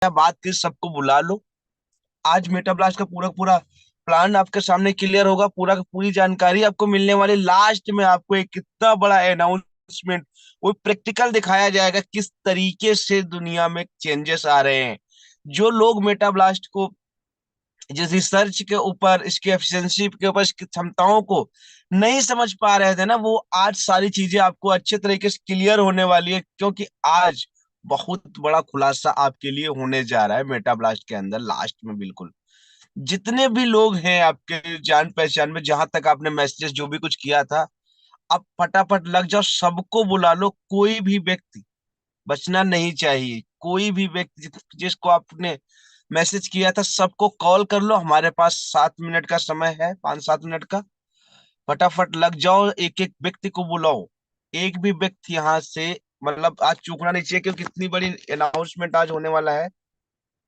बात की सबको बुला लो। आज मेटा ब्लास्ट का पूरा पूरा प्लान आपके सामने क्लियर होगा। पूरा की पूरी जानकारी आपको मिलने वाली। लास्ट में आपको एक कितना बड़ा अनाउंसमेंट, वो प्रैक्टिकल दिखाया जाएगा किस तरीके से दुनिया में चेंजेस आ रहे हैं। जो लोग मेटा ब्लास्ट को, जिस रिसर्च के ऊपर, इसकी एफिशिएंसी के ऊपर, इसकी क्षमताओं को नहीं समझ पा रहे थे ना, वो आज सारी चीजें आपको अच्छे तरीके से क्लियर होने वाली है। क्योंकि आज बहुत बड़ा खुलासा आपके लिए होने जा रहा है मेटा ब्लास्ट के अंदर। लास्ट में बिल्कुल जितने भी लोग हैं आपके जान पहचान में, जहां तक आपने मैसेजेस जो भी कुछ किया था, अब फटाफट लग जाओ, सबको बुला लो। कोई भी व्यक्ति बचना नहीं चाहिए। कोई भी व्यक्ति जिसको आपने मैसेज किया था, सबको कॉल कर लो। हमारे पास 7 मिनट का समय है, 5-7 मिनट का। फटाफट लग जाओ, एक एक व्यक्ति को बुलाओ। एक भी व्यक्ति यहाँ से, मतलब आज चूकना नहीं चाहिए, क्योंकि इतनी बड़ी अनाउंसमेंट आज होने वाला है।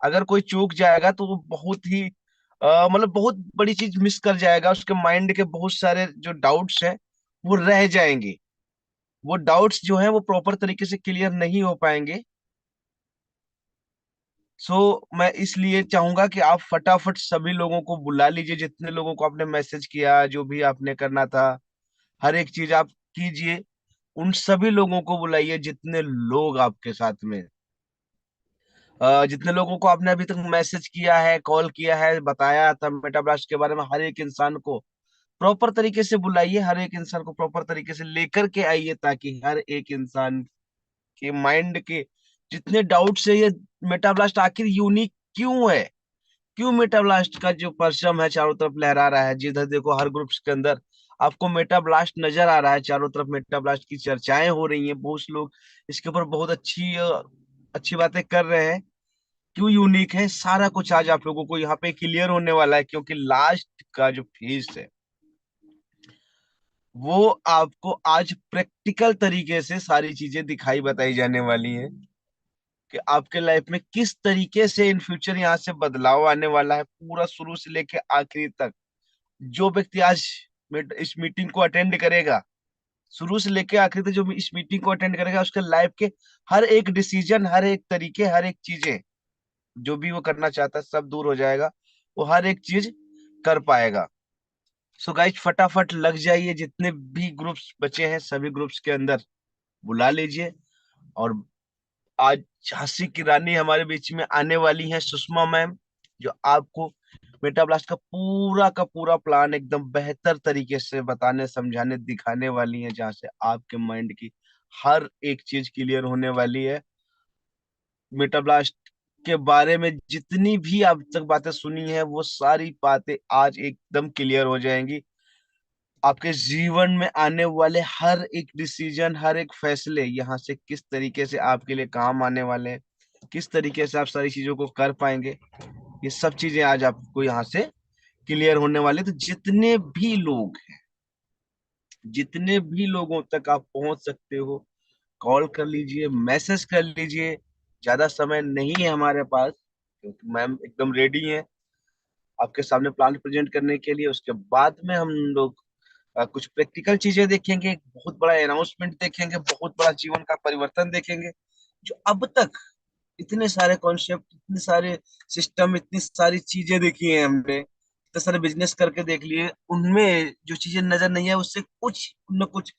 अगर कोई चूक जाएगा तो वो बहुत ही मतलब बहुत बड़ी चीज मिस कर जाएगा। उसके माइंड के बहुत सारे जो डाउट्स हैं वो रह जाएंगे। वो डाउट्स जो हैं वो प्रॉपर तरीके से क्लियर नहीं हो पाएंगे। सो मैं इसलिए चाहूंगा कि आप फटाफट सभी लोगों को बुला लीजिए, जितने लोगों को आपने मैसेज किया, जो भी आपने करना था, हर एक चीज आप कीजिए। उन सभी लोगों को बुलाइए, जितने लोग आपके साथ में, जितने लोगों को आपने अभी तक मैसेज किया है, कॉल किया है, बताया था मेटा ब्लास्ट के बारे में, हर एक इंसान को प्रॉपर तरीके से बुलाइए। हर एक इंसान को प्रॉपर तरीके से लेकर के आइए, ताकि हर एक इंसान के माइंड के जितने डाउट्स है, ये मेटा ब्लास्ट आखिर यूनिक क्यों है, क्यों मेटा ब्लास्ट का जो परचम है चारों तरफ लहरा रहा है। जिधर देखो हर ग्रुप्स के अंदर आपको मेटा ब्लास्ट नजर आ रहा है। चारों तरफ मेटा ब्लास्ट की चर्चाएं हो रही हैं। बहुत से लोग इसके ऊपर बहुत अच्छी अच्छी बातें कर रहे हैं। क्यों यूनिक है, सारा कुछ आज आप लोगों को यहाँ पे क्लियर होने वाला है। क्योंकि लास्ट का जो फेज है, वो आपको आज प्रैक्टिकल तरीके से सारी चीजें दिखाई बताई जाने वाली हैं कि आपके लाइफ में किस तरीके से इन फ्यूचर यहाँ से बदलाव आने वाला है, पूरा शुरू से लेके आखिरी तक। जो व्यक्ति आज इस मीटिंग को अटेंड करेगा, शुरू से लेके आखिरी तक जो इस मीटिंग को अटेंड करेगा, उसके लाइफ के हर एक डिसीजन, हर एक तरीके, हर एक चीजें, जो भी वो करना चाहता है, सब दूर हो जाएगा। वो हर एक चीज कर पाएगा। सो गाइज फटाफट लग जाइए। जितने भी ग्रुप्स बचे हैं, सभी ग्रुप्स के अंदर बुला लीजिए। और आज झांसी की रानी हमारे बीच में आने वाली है, सुषमा मैम, जो आपको मेटा ब्लास्ट का पूरा प्लान एकदम बेहतर तरीके से बताने, समझाने, दिखाने वाली है। जहां से आपके माइंड की हर एक चीज क्लियर होने वाली है। मेटा ब्लास्ट के बारे में जितनी भी अब तक बातें सुनी है, वो सारी बातें आज एकदम क्लियर हो जाएंगी। आपके जीवन में आने वाले हर एक डिसीजन, हर एक फैसले यहाँ से किस तरीके से आपके लिए काम आने वाले हैं, किस तरीके से आप सारी चीजों को कर पाएंगे, ये सब चीजें आज आपको यहाँ से क्लियर होने वाले। तो जितने भी लोग हैं, जितने भी लोगों तक आप पहुंच सकते हो, कॉल कर लीजिए, मैसेज कर लीजिए। ज्यादा समय नहीं है हमारे पास, क्योंकि मैम एकदम रेडी है आपके सामने प्लान प्रेजेंट करने के लिए। उसके बाद में हम लोग कुछ प्रैक्टिकल चीजें देखेंगे, एक बहुत बड़ा अनाउंसमेंट देखेंगे, बहुत बड़ा जीवन का परिवर्तन देखेंगे। जो अब तक इतने सारे कॉन्सेप्ट, इतने सारे सिस्टम, इतनी सारी चीजें देखी हैं हमने, इतने सारे बिजनेस करके देख लिए, उनमें जो चीजें नजर नहीं है, उससे कुछ न कुछ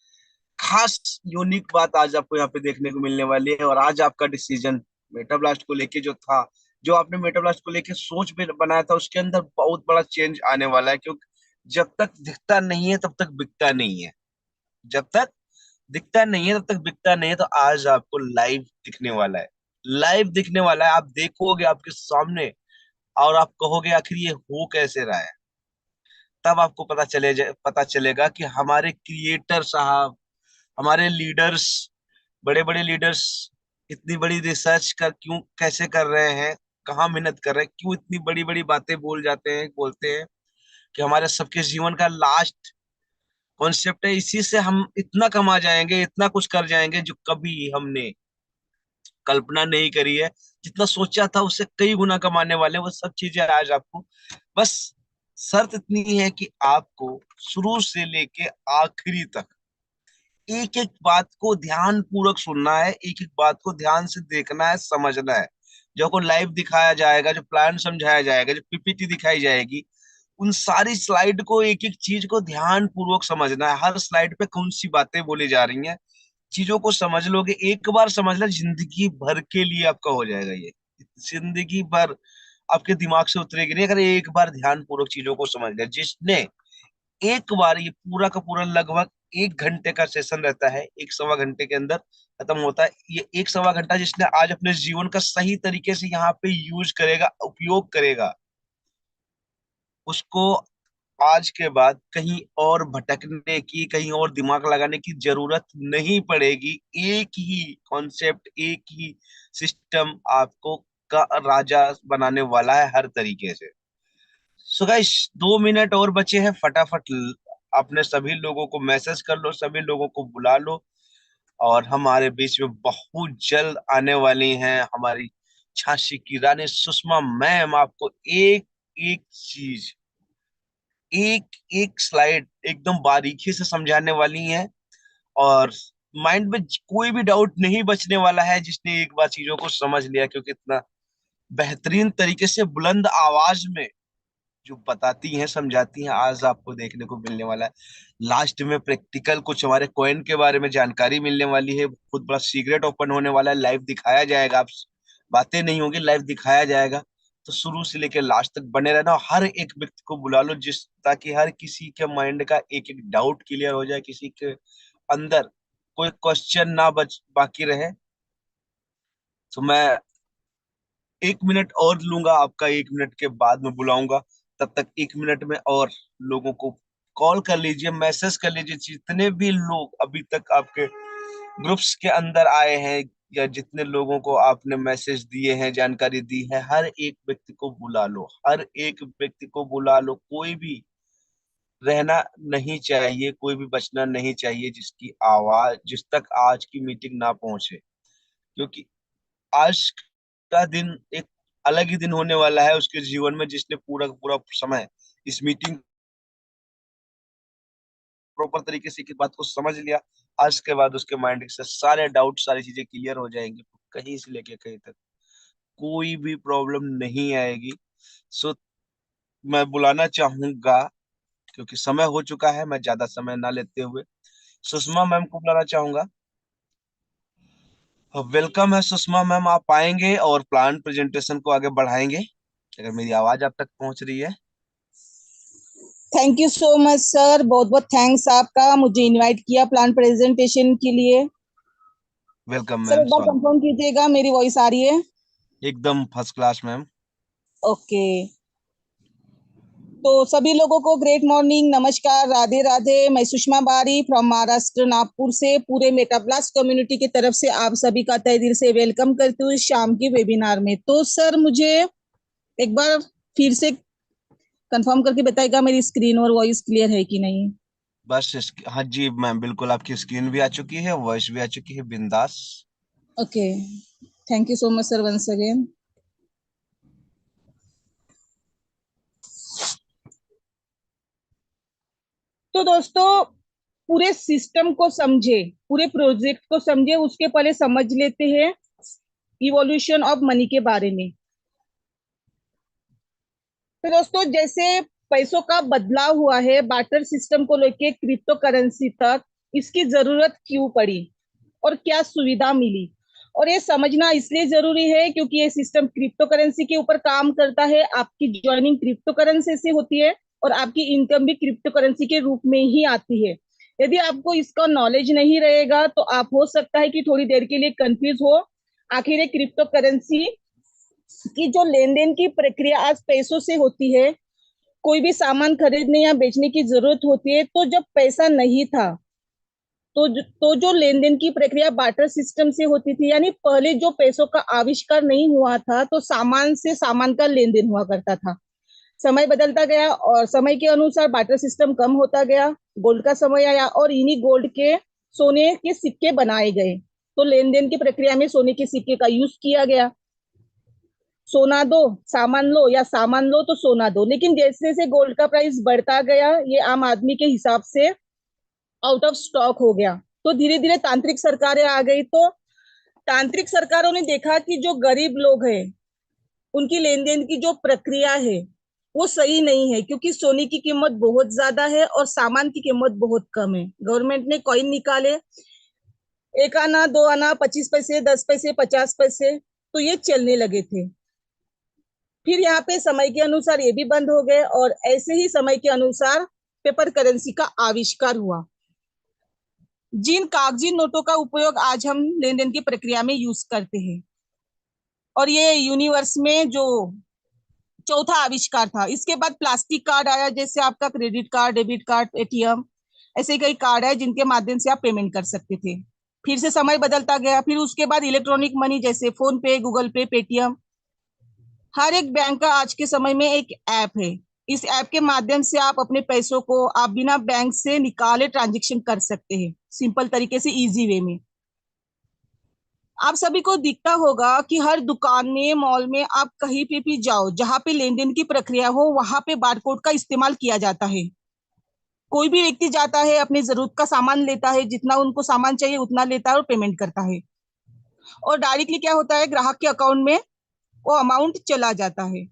खास यूनिक बात आज आपको यहाँ पे देखने को मिलने वाली है। और आज आपका डिसीजन मेटा ब्लास्ट को लेके जो था, जो आपने मेटा ब्लास्ट को लेके सोच में बनाया था, उसके अंदर बहुत बड़ा चेंज आने वाला है। क्योंकि जब तक दिखता नहीं है तब तक बिकता नहीं है। जब तक दिखता नहीं है तब तक बिकता नहीं है। तो आज आपको लाइव दिखने वाला है। लाइव दिखने वाला है, आप देखोगे आपके सामने, और आप कहोगे आखिर ये हो कैसे रहा है। तब आपको पता चलेगा कि हमारे क्रिएटर साहब, हमारे लीडर्स, बड़े बड़े लीडर्स इतनी बड़ी रिसर्च कर क्यों, कैसे कर रहे हैं, कहाँ मेहनत कर रहे हैं, क्यों इतनी बड़ी बड़ी बातें बोलते हैं कि हमारे सबके जीवन का लास्ट कॉन्सेप्ट है, इसी से हम इतना कमा जाएंगे, इतना कुछ कर जाएंगे जो कभी हमने कल्पना नहीं करी है। जितना सोचा था उससे कई गुना कमाने वाले, वो सब चीजें आज आपको, बस शर्त इतनी है कि आपको शुरू से लेके आखिरी तक एक एक बात को ध्यान पूर्वक सुनना है, एक एक बात को ध्यान से देखना है, समझना है। जो आपको लाइव दिखाया जाएगा, जो प्लान समझाया जाएगा, जो पीपीटी दिखाई जाएगी, उन सारी स्लाइड को, एक एक चीज को ध्यान पूर्वक समझना है। हर स्लाइड पे कौन सी बातें बोली जा रही हैं, चीजों को समझ लोगे, एक बार समझ लो, जिंदगी भर के लिए आपका हो जाएगा ये। जिंदगी भर आपके दिमाग से उतरेगी नहीं, अगर एक बार ध्यान पूर्वक चीजों को समझ लिया। जिसने एक बार, ये पूरा का पूरा लगभग 1 घंटे का सेशन रहता है, 1 सवा घंटे के अंदर खत्म होता है। ये 1 सवा घंटा जिसने आज अपने जीवन का सही तरीके से यहाँ पे यूज करेगा, उपयोग करेगा, उसको आज के बाद कहीं और भटकने की, कहीं और दिमाग लगाने की जरूरत नहीं पड़ेगी। एक ही कॉन्सेप्ट, एक ही सिस्टम आपको का राजा बनाने वाला है हर तरीके से। सो गाइस, 2 मिनट और बचे हैं, फटाफट अपने सभी लोगों को मैसेज कर लो, सभी लोगों को बुला लो। और हमारे बीच में बहुत जल्द आने वाली हैं हमारी झांसी की रानी सुषमा मैम, आपको एक एक चीज, एक एक स्लाइड एकदम बारीकी से समझाने वाली हैं। और माइंड में कोई भी डाउट नहीं बचने वाला है जिसने एक बार चीजों को समझ लिया, क्योंकि इतना बेहतरीन तरीके से बुलंद आवाज में जो बताती हैं, समझाती हैं, आज आपको देखने को मिलने वाला है। लास्ट में प्रैक्टिकल कुछ हमारे कॉइन के बारे में जानकारी मिलने वाली है, बहुत बड़ा सीक्रेट ओपन होने वाला है, लाइव दिखाया जाएगा। आप बातें नहीं होंगी, लाइव दिखाया जाएगा। तो शुरू से लेकर लास्ट तक बने रहना, और हर एक व्यक्ति को बुला लो, जिस ताकि हर किसी के माइंड का एक एक डाउट क्लियर हो जाए, किसी के अंदर कोई क्वेश्चन ना बच बाकी रहे। तो मैं 1 मिनट और लूंगा आपका, 1 मिनट के बाद में बुलाऊंगा। तब तक 1 मिनट में और लोगों को कॉल कर लीजिए, मैसेज कर लीजिए, जितने भी लोग अभी तक आपके ग्रुप्स के अंदर आए हैं, या जितने लोगों को आपने मैसेज दिए हैं, जानकारी दी है, हर एक व्यक्ति को बुला लो, हर एक व्यक्ति को बुला लो। कोई भी रहना नहीं चाहिए, कोई भी बचना नहीं चाहिए जिसकी आवाज, जिस तक आज की मीटिंग ना पहुंचे। क्योंकि आज का दिन एक अलग ही दिन होने वाला है उसके जीवन में, जिसने पूरा का पूरा समय इस मीटिंग प्रॉपर तरीके से एक बात को समझ लिया। आज के बाद उसके माइंड से सारे डाउट, सारी चीजें क्लियर हो जाएंगी, कहीं से लेके कहीं तक कोई भी प्रॉब्लम नहीं आएगी। सो मैं बुलाना चाहूंगा, क्योंकि समय हो चुका है, मैं ज्यादा समय ना लेते हुए सुषमा मैम को बुलाना चाहूंगा। वेलकम है सुषमा मैम, आप आएंगे और प्लान प्रेजेंटेशन को आगे बढ़ाएंगे, अगर मेरी आवाज आप तक पहुंच रही है। Thank you so much sir, बहुत बहुत थैंक्स आपका मुझे इनवाइट किया प्लान प्रेजेंटेशन के लिए। वेलकम सर मैम, एक बार स्वागत। कंफर्म कीजिएगा मेरी वॉइस आ रही है? एकदम फर्स्ट क्लास मैम। ओके। तो सभी लोगों को ग्रेट मॉर्निंग, नमस्कार, राधे राधे। मैं सुषमा बारी फ्रॉम महाराष्ट्र नागपुर से पूरे मेटाब्लास्ट कम्युनिटी की तरफ से आप सभी का तहे दिल से वेलकम करती हूँ शाम के वेबिनार में। तो सर मुझे एक बार फिर से कंफर्म करके बताइएगा मेरी स्क्रीन और वॉइस क्लियर है कि नहीं? बस हाँ जी मैम, बिल्कुल आपकी स्क्रीन भी आ चुकी है, वॉइस भी आ चुकी है, बिंदास। Okay, thank you so much sir once again. तो दोस्तों पूरे सिस्टम को समझे, पूरे प्रोजेक्ट को समझे, उसके पहले समझ लेते हैं इवोल्यूशन ऑफ मनी के बारे में। तो दोस्तों जैसे पैसों का बदलाव हुआ है बार्टर सिस्टम को लेके क्रिप्टो करेंसी तक, इसकी जरूरत क्यों पड़ी और क्या सुविधा मिली, और ये समझना इसलिए जरूरी है क्योंकि ये सिस्टम क्रिप्टो करेंसी के ऊपर काम करता है। आपकी ज्वाइनिंग क्रिप्टो करेंसी से होती है और आपकी इनकम भी क्रिप्टो करेंसी के रूप में ही आती है। यदि आपको इसका नॉलेज नहीं रहेगा तो आप हो सकता है कि थोड़ी देर के लिए कंफ्यूज हो। आखिर क्रिप्टो करेंसी की जो लेन देन की प्रक्रिया आज पैसों से होती है, कोई भी सामान खरीदने या बेचने की जरूरत होती है, तो जब पैसा नहीं था तो जो लेन देन की प्रक्रिया बार्टर सिस्टम से होती थी, यानी पहले जो पैसों का आविष्कार नहीं हुआ था तो सामान से सामान का लेन देन हुआ करता था। समय बदलता गया और समय के अनुसार बार्टर सिस्टम कम होता गया, गोल्ड का समय आया और इन्हीं गोल्ड के सोने के सिक्के बनाए गए। तो लेन देन की प्रक्रिया में सोने के सिक्के का यूज किया गया। सोना दो सामान लो या सामान लो तो सोना दो। लेकिन जैसे जैसे गोल्ड का प्राइस बढ़ता गया, ये आम आदमी के हिसाब से आउट ऑफ स्टॉक हो गया। तो धीरे धीरे तांत्रिक सरकारें आ गई। तो तांत्रिक सरकारों ने देखा कि जो गरीब लोग हैं उनकी लेन देन की जो प्रक्रिया है वो सही नहीं है, क्योंकि सोने की कीमत बहुत ज्यादा है और सामान की कीमत बहुत कम है। गवर्नमेंट ने कॉइन निकाले, एक आना, दो आना, 25 पैसे, 10 पैसे, 50 पैसे, तो ये चलने लगे थे। फिर यहाँ पे समय के अनुसार ये भी बंद हो गए और ऐसे ही समय के अनुसार पेपर करेंसी का आविष्कार हुआ। जिन कागजी नोटों का उपयोग आज हम लेन देन की प्रक्रिया में यूज करते हैं, और ये यूनिवर्स में जो चौथा आविष्कार था। इसके बाद प्लास्टिक कार्ड आया, जैसे आपका credit card, debit card, ATM, ऐसे कई कार्ड है जिनके माध्यम से आप पेमेंट कर सकते थे। फिर से समय बदलता गया, फिर उसके बाद इलेक्ट्रॉनिक मनी जैसे फोन पे, गूगल पे, पेटीएम। हर एक बैंक का आज के समय में एक ऐप है। इस ऐप के माध्यम से आप अपने पैसों को आप बिना बैंक से निकाले ट्रांजेक्शन कर सकते हैं, सिंपल तरीके से, इजी वे में। आप सभी को दिखता होगा कि हर दुकान में, मॉल में, आप कहीं पे भी जाओ जहां पे लेन देन की प्रक्रिया हो, वहां पे बारकोड का इस्तेमाल किया जाता है। कोई भी व्यक्ति जाता है, अपनी जरूरत का सामान लेता है, जितना उनको सामान चाहिए उतना लेता है और पेमेंट करता है। और डायरेक्टली क्या होता है, ग्राहक के अकाउंट में वो अमाउंट चला जाता है।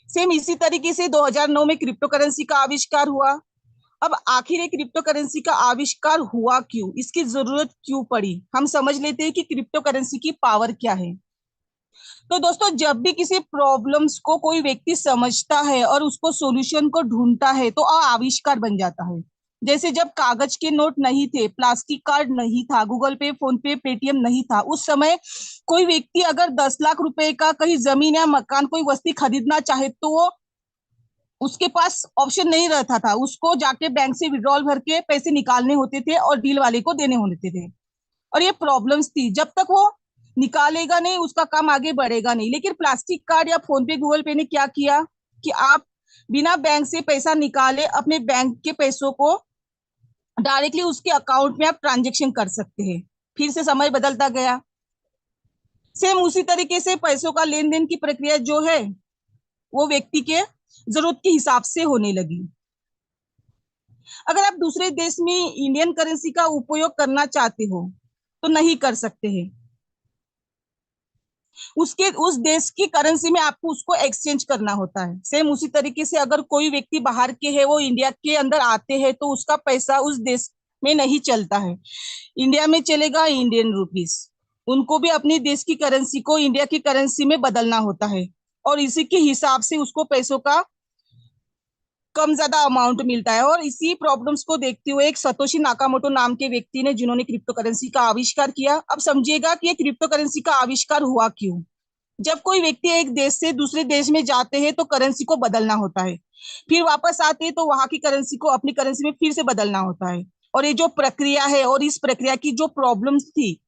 सेम इसी तरीके से 2009 में क्रिप्टो करेंसी का आविष्कार हुआ। अब आखिर ये क्रिप्टो करेंसी का आविष्कार हुआ क्यों, इसकी जरूरत क्यों पड़ी, हम समझ लेते हैं कि क्रिप्टो करेंसी की पावर क्या है। तो दोस्तों, जब भी किसी प्रॉब्लम्स को कोई व्यक्ति समझता है और उसको सॉल्यूशन को ढूंढता है तो आविष्कार बन जाता है। जैसे जब कागज के नोट नहीं थे, प्लास्टिक कार्ड नहीं था, गूगल पे, फोन पे, पेटीएम नहीं था, उस समय कोई व्यक्ति अगर 10 लाख रुपए का कहीं जमीन या मकान, कोई वस्तु खरीदना चाहे तो वो उसके पास ऑप्शन नहीं रहता था, उसको जाके बैंक से विड्रॉल भर के पैसे निकालने होते थे और डील वाले को देने होते थे। और ये प्रॉब्लम्स थी, जब तक वो निकालेगा नहीं उसका काम आगे बढ़ेगा नहीं। लेकिन प्लास्टिक कार्ड या फोन पे, गूगल पे ने क्या किया कि आप बिना बैंक से पैसा निकाले अपने बैंक के पैसों को डायरेक्टली उसके अकाउंट में आप ट्रांजेक्शन कर सकते हैं। फिर से समय बदलता गया, सेम उसी तरीके से पैसों का लेन देन की प्रक्रिया जो है वो व्यक्ति के जरूरत के हिसाब से होने लगी। अगर आप दूसरे देश में इंडियन करेंसी का उपयोग करना चाहते हो तो नहीं कर सकते हैं। उसके उस देश की करेंसी में आपको उसको एक्सचेंज करना होता है। सेम उसी तरीके से अगर कोई व्यक्ति बाहर के है, वो इंडिया के अंदर आते हैं तो उसका पैसा उस देश में नहीं चलता है, इंडिया में चलेगा इंडियन रुपीस। उनको भी अपनी देश की करेंसी को इंडिया की करेंसी में बदलना होता है और इसी के हिसाब से उसको पैसों का कम ज्यादा अमाउंट मिलता है। और इसी प्रॉब्लम्स को देखते हुए एक सतोशी नाकामोटो नाम के व्यक्ति ने, जिन्होंने क्रिप्टो करेंसी का आविष्कार किया। अब समझिएगा कि ये क्रिप्टो करेंसी का आविष्कार हुआ क्यों। जब कोई व्यक्ति एक देश से दूसरे देश में जाते हैं तो करेंसी को बदलना होता है, फिर वापस आते हैं तो वहां की करेंसी को अपनी करेंसी में फिर से बदलना होता है। और ये जो प्रक्रिया है और इस प्रक्रिया की जो प्रॉब्लम्स थी,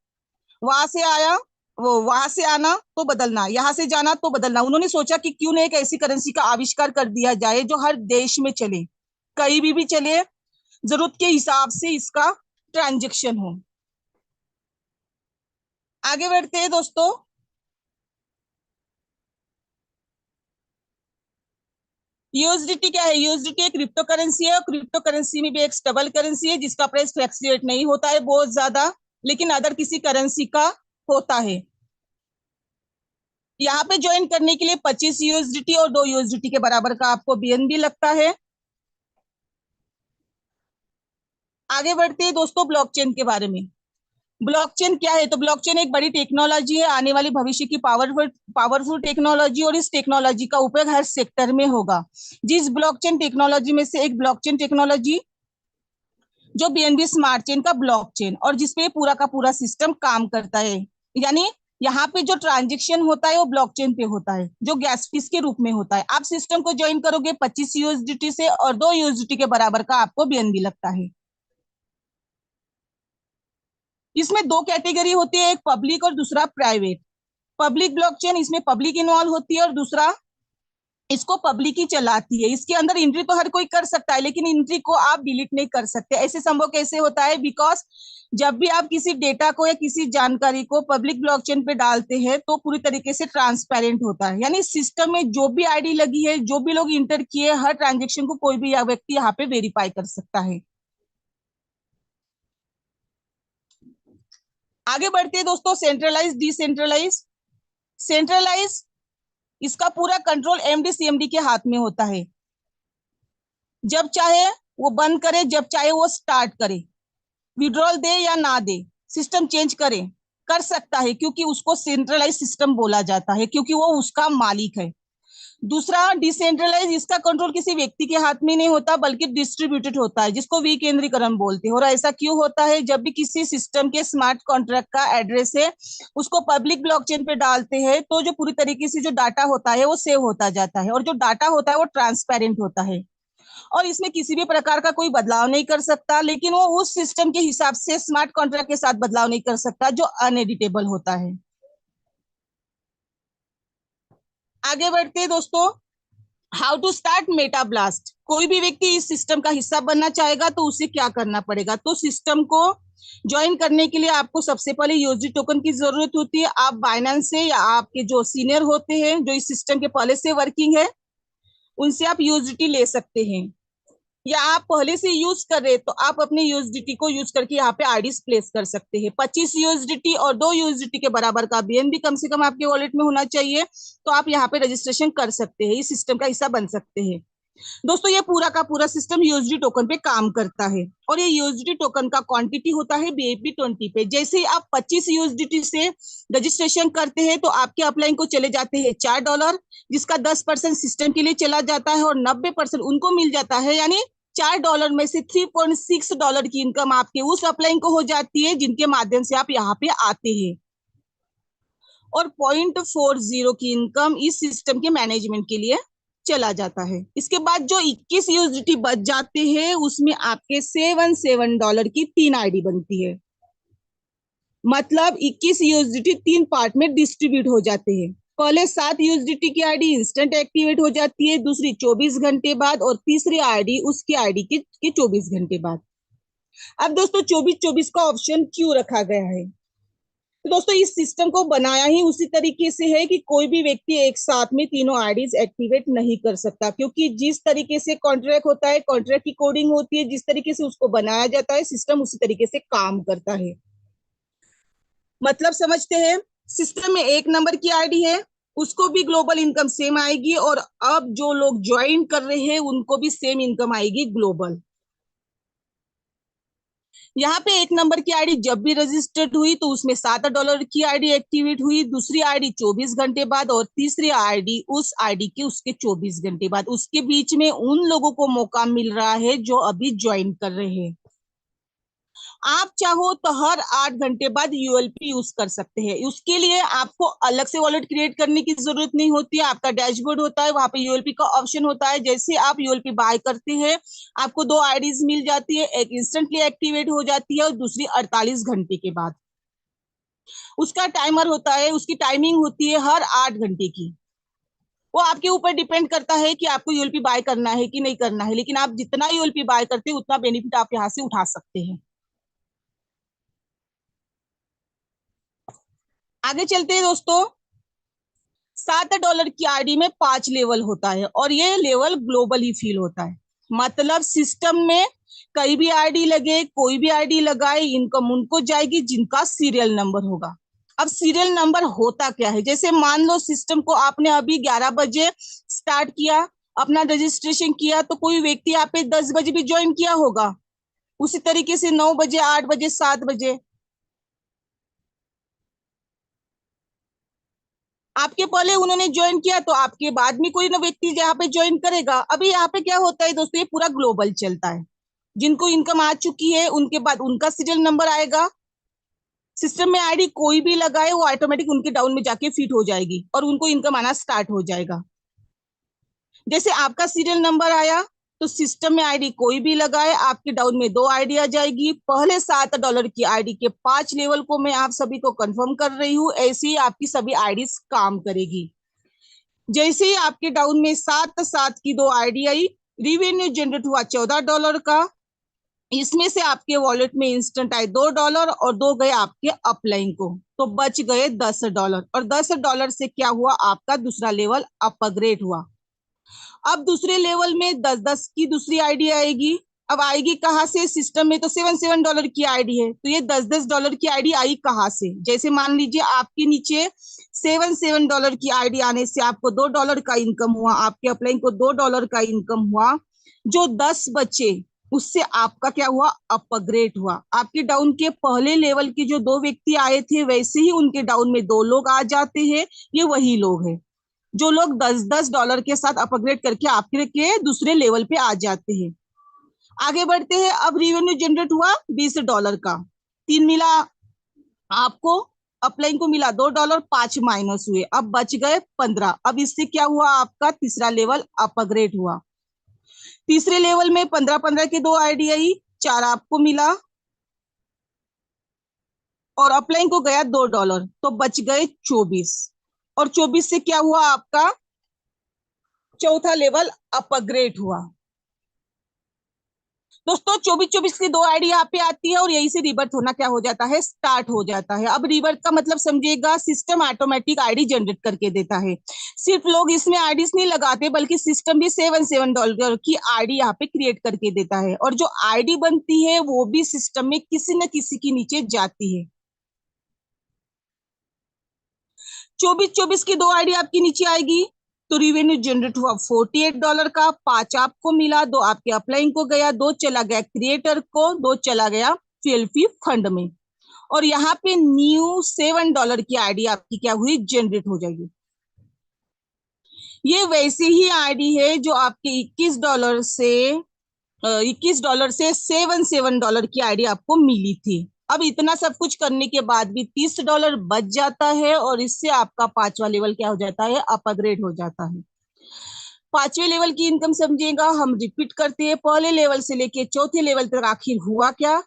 वहां से आया, वो वहां से आना तो बदलना, यहाँ से जाना तो बदलना, उन्होंने सोचा कि क्यों ना एक ऐसी करेंसी का आविष्कार कर दिया जाए जो हर देश में चले, कहीं भी चले, जरूरत के हिसाब से इसका ट्रांजेक्शन हो। आगे बढ़ते हैं दोस्तों। यूएसडीटी क्या है? यूएसडीटी एक क्रिप्टो करेंसी है और क्रिप्टो करेंसी में भी एक स्टेबल करेंसी है जिसका प्राइस फ्लक्चुएट नहीं होता है बहुत ज्यादा, लेकिन अदर किसी करेंसी का होता है। यहाँ पे ज्वाइन करने के लिए 25 यूएसडीटी और 2 यूएसडीटी के बराबर का आपको बीएनबी लगता है। आगे बढ़ते हैं दोस्तों ब्लॉकचेन के बारे में। ब्लॉकचेन क्या है? तो ब्लॉकचेन एक बड़ी टेक्नोलॉजी है, आने वाली भविष्य की पावरफुल पावरफुल टेक्नोलॉजी, और इस टेक्नोलॉजी का उपयोग हर सेक्टर में होगा। जिस ब्लॉकचेन टेक्नोलॉजी में से एक ब्लॉकचेन टेक्नोलॉजी जो बीएनबी स्मार्ट चेन का ब्लॉकचेन, और जिसपे पूरा का पूरा सिस्टम काम करता है। यानी यहाँ पे जो ट्रांजेक्शन होता है वो ब्लॉकचेन पे होता है, जो गैस फीस के रूप में होता है। आप सिस्टम को ज्वाइन करोगे 25 यूएसडीटी से और 2 यूएसडीटी के बराबर का आपको बीएनबी लगता है। इसमें दो कैटेगरी होती है, एक पब्लिक और दूसरा प्राइवेट। पब्लिक ब्लॉकचेन, इसमें पब्लिक इन्वॉल्व होती है और दूसरा इसको पब्लिक ही चलाती है। इसके अंदर एंट्री तो हर कोई कर सकता है लेकिन एंट्री को आप डिलीट नहीं कर सकते। ऐसे संभव कैसे होता है? बिकॉज जब भी आप किसी डेटा को या किसी जानकारी को पब्लिक ब्लॉकचेन पे डालते हैं तो पूरी तरीके से ट्रांसपेरेंट होता है, यानी सिस्टम में जो भी आईडी लगी है, जो भी लोग इंटर किए, हर ट्रांजेक्शन को कोई भी व्यक्ति यहाँ पे वेरीफाई कर सकता है। आगे बढ़ते हैं दोस्तों, सेंट्रलाइज डिसेंट्रलाइज। सेंट्रलाइज इसका पूरा कंट्रोल एमडी सीएमडी के हाथ में होता है। जब चाहे वो बंद करे, जब चाहे वो स्टार्ट करे, विड्रॉल दे या ना दे, सिस्टम चेंज करे, कर सकता है, क्योंकि उसको सेंट्रलाइज सिस्टम बोला जाता है, क्योंकि वो उसका मालिक है। दूसरा, डिसेंट्रलाइज, इसका कंट्रोल किसी व्यक्ति के हाथ में नहीं होता बल्कि डिस्ट्रीब्यूटेड होता है, जिसको विकेंद्रीकरण बोलते हैं। और ऐसा क्यों होता है? जब भी किसी सिस्टम के स्मार्ट कॉन्ट्रैक्ट का एड्रेस है उसको पब्लिक ब्लॉकचेन पे डालते हैं, तो जो पूरी तरीके से जो डाटा होता है वो सेव होता जाता है, और जो डाटा होता है वो ट्रांसपेरेंट होता है, और इसमें किसी भी प्रकार का कोई बदलाव नहीं कर सकता। लेकिन वो उस सिस्टम के हिसाब से स्मार्ट कॉन्ट्रैक्ट के साथ बदलाव नहीं कर सकता जो अनएडिटेबल होता है। आगे बढ़ते हैं दोस्तों। How to start Meta Blast. कोई भी व्यक्ति इस सिस्टम का हिस्सा बनना चाहेगा तो उसे क्या करना पड़ेगा? तो सिस्टम को ज्वाइन करने के लिए आपको सबसे पहले यूएसडी टोकन की जरूरत होती है। आप बाइनेंस से या आपके जो सीनियर होते हैं जो इस सिस्टम के पहले से वर्किंग है उनसे आप यूएसडीटी ले सकते हैं, या आप पहले से यूज कर रहे तो आप अपने यूएसडीटी को यूज करके यहाँ पे आईडीज प्लेस कर सकते हैं। 25 यूएसडीटी और 2 यूएसडीटी के बराबर का बीएनबी कम से कम आपके वॉलेट में होना चाहिए, तो आप यहाँ पे रजिस्ट्रेशन कर सकते हैं, इस सिस्टम का हिस्सा बन सकते हैं। दोस्तों ये पूरा का पूरा सिस्टम यूएसडी टोकन पे काम करता है, और ये यूएसडी टोकन का क्वांटिटी होता है BAP20 पे। जैसे ही आप 25 यूएसडीटी से रजिस्ट्रेशन करते हैं तो आपके अपलाइन को चले जाते हैं $4, जिसका 10% सिस्टम के लिए चला जाता है और 90% उनको मिल जाता है, यानी $4 में से $3.6 की इनकम आपके उस अपलाइन को हो जाती है जिनके माध्यम से आप यहाँ पे आते हैं, और 0.40 की इनकम इस सिस्टम के मैनेजमेंट के लिए चला जाता है। इसके बाद जो 21 यूएसडीटी बच जाते हैं उसमें आपके $7 की 3 आईडी बनती है। मतलब 21 यूएसडीटी 3 पार्ट में डिस्ट्रीब्यूट हो जाते हैं। पहले 7 यूएसडीटी की आईडी इंस्टेंट एक्टिवेट हो जाती है, दूसरी 24 घंटे बाद, और तीसरी आईडी उसकी आईडी के 24 घंटे बाद। अब दोस्तों 24-24 का ऑप्शन क्यों रखा गया है? तो दोस्तों इस सिस्टम को बनाया ही उसी तरीके से है कि कोई भी व्यक्ति एक साथ में तीनों आईडीज एक्टिवेट नहीं कर सकता, क्योंकि जिस तरीके से कॉन्ट्रैक्ट होता है, कॉन्ट्रैक्ट की कोडिंग होती है, जिस तरीके से उसको बनाया जाता है, सिस्टम उसी तरीके से काम करता है। मतलब समझते हैं, सिस्टम में 1 नंबर की आईडी है, उसको भी ग्लोबल इनकम सेम आएगी, और अब जो लोग ज्वाइन कर रहे हैं उनको भी सेम इनकम आएगी ग्लोबल। यहाँ पे 1 नंबर की आईडी जब भी रजिस्टर्ड हुई तो उसमें $7 की आईडी एक्टिवेट हुई, दूसरी आईडी 24 घंटे बाद, और तीसरी आईडी उस आईडी के उसके 24 घंटे बाद। उसके बीच में उन लोगों को मौका मिल रहा है जो अभी ज्वाइन कर रहे हैं। आप चाहो तो हर 8 घंटे बाद यूएलपी यूज कर सकते हैं। उसके लिए आपको अलग से वॉलेट क्रिएट करने की जरूरत नहीं होती है। आपका डैशबोर्ड होता है, वहां पे यूएलपी का ऑप्शन होता है। जैसे आप यूएलपी बाय करते हैं आपको 2 आईडीज मिल जाती है, एक इंस्टेंटली एक्टिवेट हो जाती है और दूसरी 48 घंटे के बाद। उसका टाइमर होता है, उसकी टाइमिंग होती है हर 8 घंटे की। वो आपके ऊपर डिपेंड करता है कि आपको यूएलपी बाय करना है कि नहीं करना है, लेकिन आप जितना यूएलपी बाय करते हैं उतना बेनिफिट आप यहाँ से उठा सकते हैं। आगे चलते हैं दोस्तों। $7 की आईडी में 5 लेवल होता है, और ये लेवल ग्लोबल ही फील होता है। मतलब सिस्टम में कहीं भी आईडी लगे, कोई भी आईडी लगाए, इनकम उनको जाएगी जिनका सीरियल नंबर होगा। अब सीरियल नंबर होता क्या है? जैसे मान लो सिस्टम को आपने अभी 11 बजे स्टार्ट किया, अपना रजिस्ट्रेशन किया, तो कोई व्यक्ति यहाँ पे 10 बजे भी ज्वाइन किया होगा, उसी तरीके से 9 बजे, 8 बजे, 7 बजे। आपके पहले उन्होंने ज्वाइन किया तो आपके बाद में कोई ना व्यक्ति यहाँ पे ज्वाइन करेगा। अभी यहाँ पे क्या होता है दोस्तों, ये पूरा ग्लोबल चलता है। जिनको इनकम आ चुकी है उनके बाद उनका सीरियल नंबर आएगा। सिस्टम में आईडी कोई भी लगाए वो ऑटोमेटिक उनके डाउन में जाके फिट हो जाएगी और उनको इनकम आना स्टार्ट हो जाएगा। जैसे आपका सीरियल नंबर आया तो सिस्टम में आईडी कोई भी लगाए आपके डाउन में 2 आईडी आ जाएगी। पहले $7 की आईडी के 5 लेवल को मैं आप सभी को कंफर्म कर रही हूँ, ऐसे ही आपकी सभी आईडीज काम करेगी। जैसे ही आपके डाउन में 7 की 2 आईडी आई, रिवेन्यू जनरेट हुआ $14 का। इसमें से आपके वॉलेट में इंस्टेंट आए $2 और 2 गए आपके अपलाइन को, तो बच गए $10। और $10 से क्या हुआ, आपका दूसरा लेवल अपग्रेड हुआ। अब दूसरे लेवल में 10 की दूसरी आईडी आएगी। अब आएगी कहाँ से? सिस्टम में तो $7 की आईडी है, तो ये $10 की आईडी आई कहाँ से? जैसे मान लीजिए आपके नीचे $7 की आईडी आने से आपको $2 का इनकम हुआ, आपके अपलाइन को $2 का इनकम हुआ। जो 10 बचे उससे आपका क्या हुआ? अपग्रेड हुआ। आपके डाउन के पहले लेवल के जो 2 व्यक्ति आए थे, वैसे ही उनके डाउन में 2 लोग आ जाते हैं। ये वही लोग हैं जो लोग $10 के साथ अपग्रेड करके आपके के दूसरे लेवल पे आ जाते हैं। आगे बढ़ते हैं। अब रेवेन्यू जनरेट हुआ $20 का, 3 मिला आपको, अपलाइन को मिला $2, 5 माइनस हुए, अब बच गए 15। अब इससे क्या हुआ? आपका तीसरा लेवल अपग्रेड हुआ। तीसरे लेवल में 15-15 की 2 आईडी आई, 4 आपको मिला और अपलाइन को गया $2, तो बच गए 24। और 24 से क्या हुआ? आपका चौथा लेवल अपग्रेड हुआ। दोस्तों 24-24 की 2 आईडी यहाँ पे आती है और यही से रिवर्ट होना क्या हो जाता है? स्टार्ट हो जाता है। अब रिवर्ट का मतलब समझिएगा, सिस्टम ऑटोमेटिक आईडी जनरेट करके देता है। सिर्फ लोग इसमें आईडीज नहीं लगाते, बल्कि सिस्टम भी $7 की आईडी यहाँ पे क्रिएट करके देता है। और जो आईडी बनती है वो भी सिस्टम में किसी न किसी के नीचे जाती है। 24-24 की 2 आईडी आपके नीचे आएगी, तो रिवेन्यू जनरेट हुआ $48 का, 5 आपको मिला, 2 आपके अपलाइन को गया, 2 चला गया क्रिएटर को, 2 चला गया फील्ड फंड में। और यहाँ पे न्यू $7 की आईडी आपकी क्या हुई? जनरेट हो जाएगी। ये वैसे ही आईडी है जो आपके $21 से $7 की आईडी आपको मिली थी। अब इतना सब कुछ करने के बाद भी $30 बच जाता है और इससे आपका 5वां लेवल क्या हो जाता है? अपग्रेड हो जाता है। 5वें लेवल की इनकम समझिएगा, हम रिपीट करते हैं। पहले लेवल से लेके चौथे लेवल तक आखिर हुआ क्या?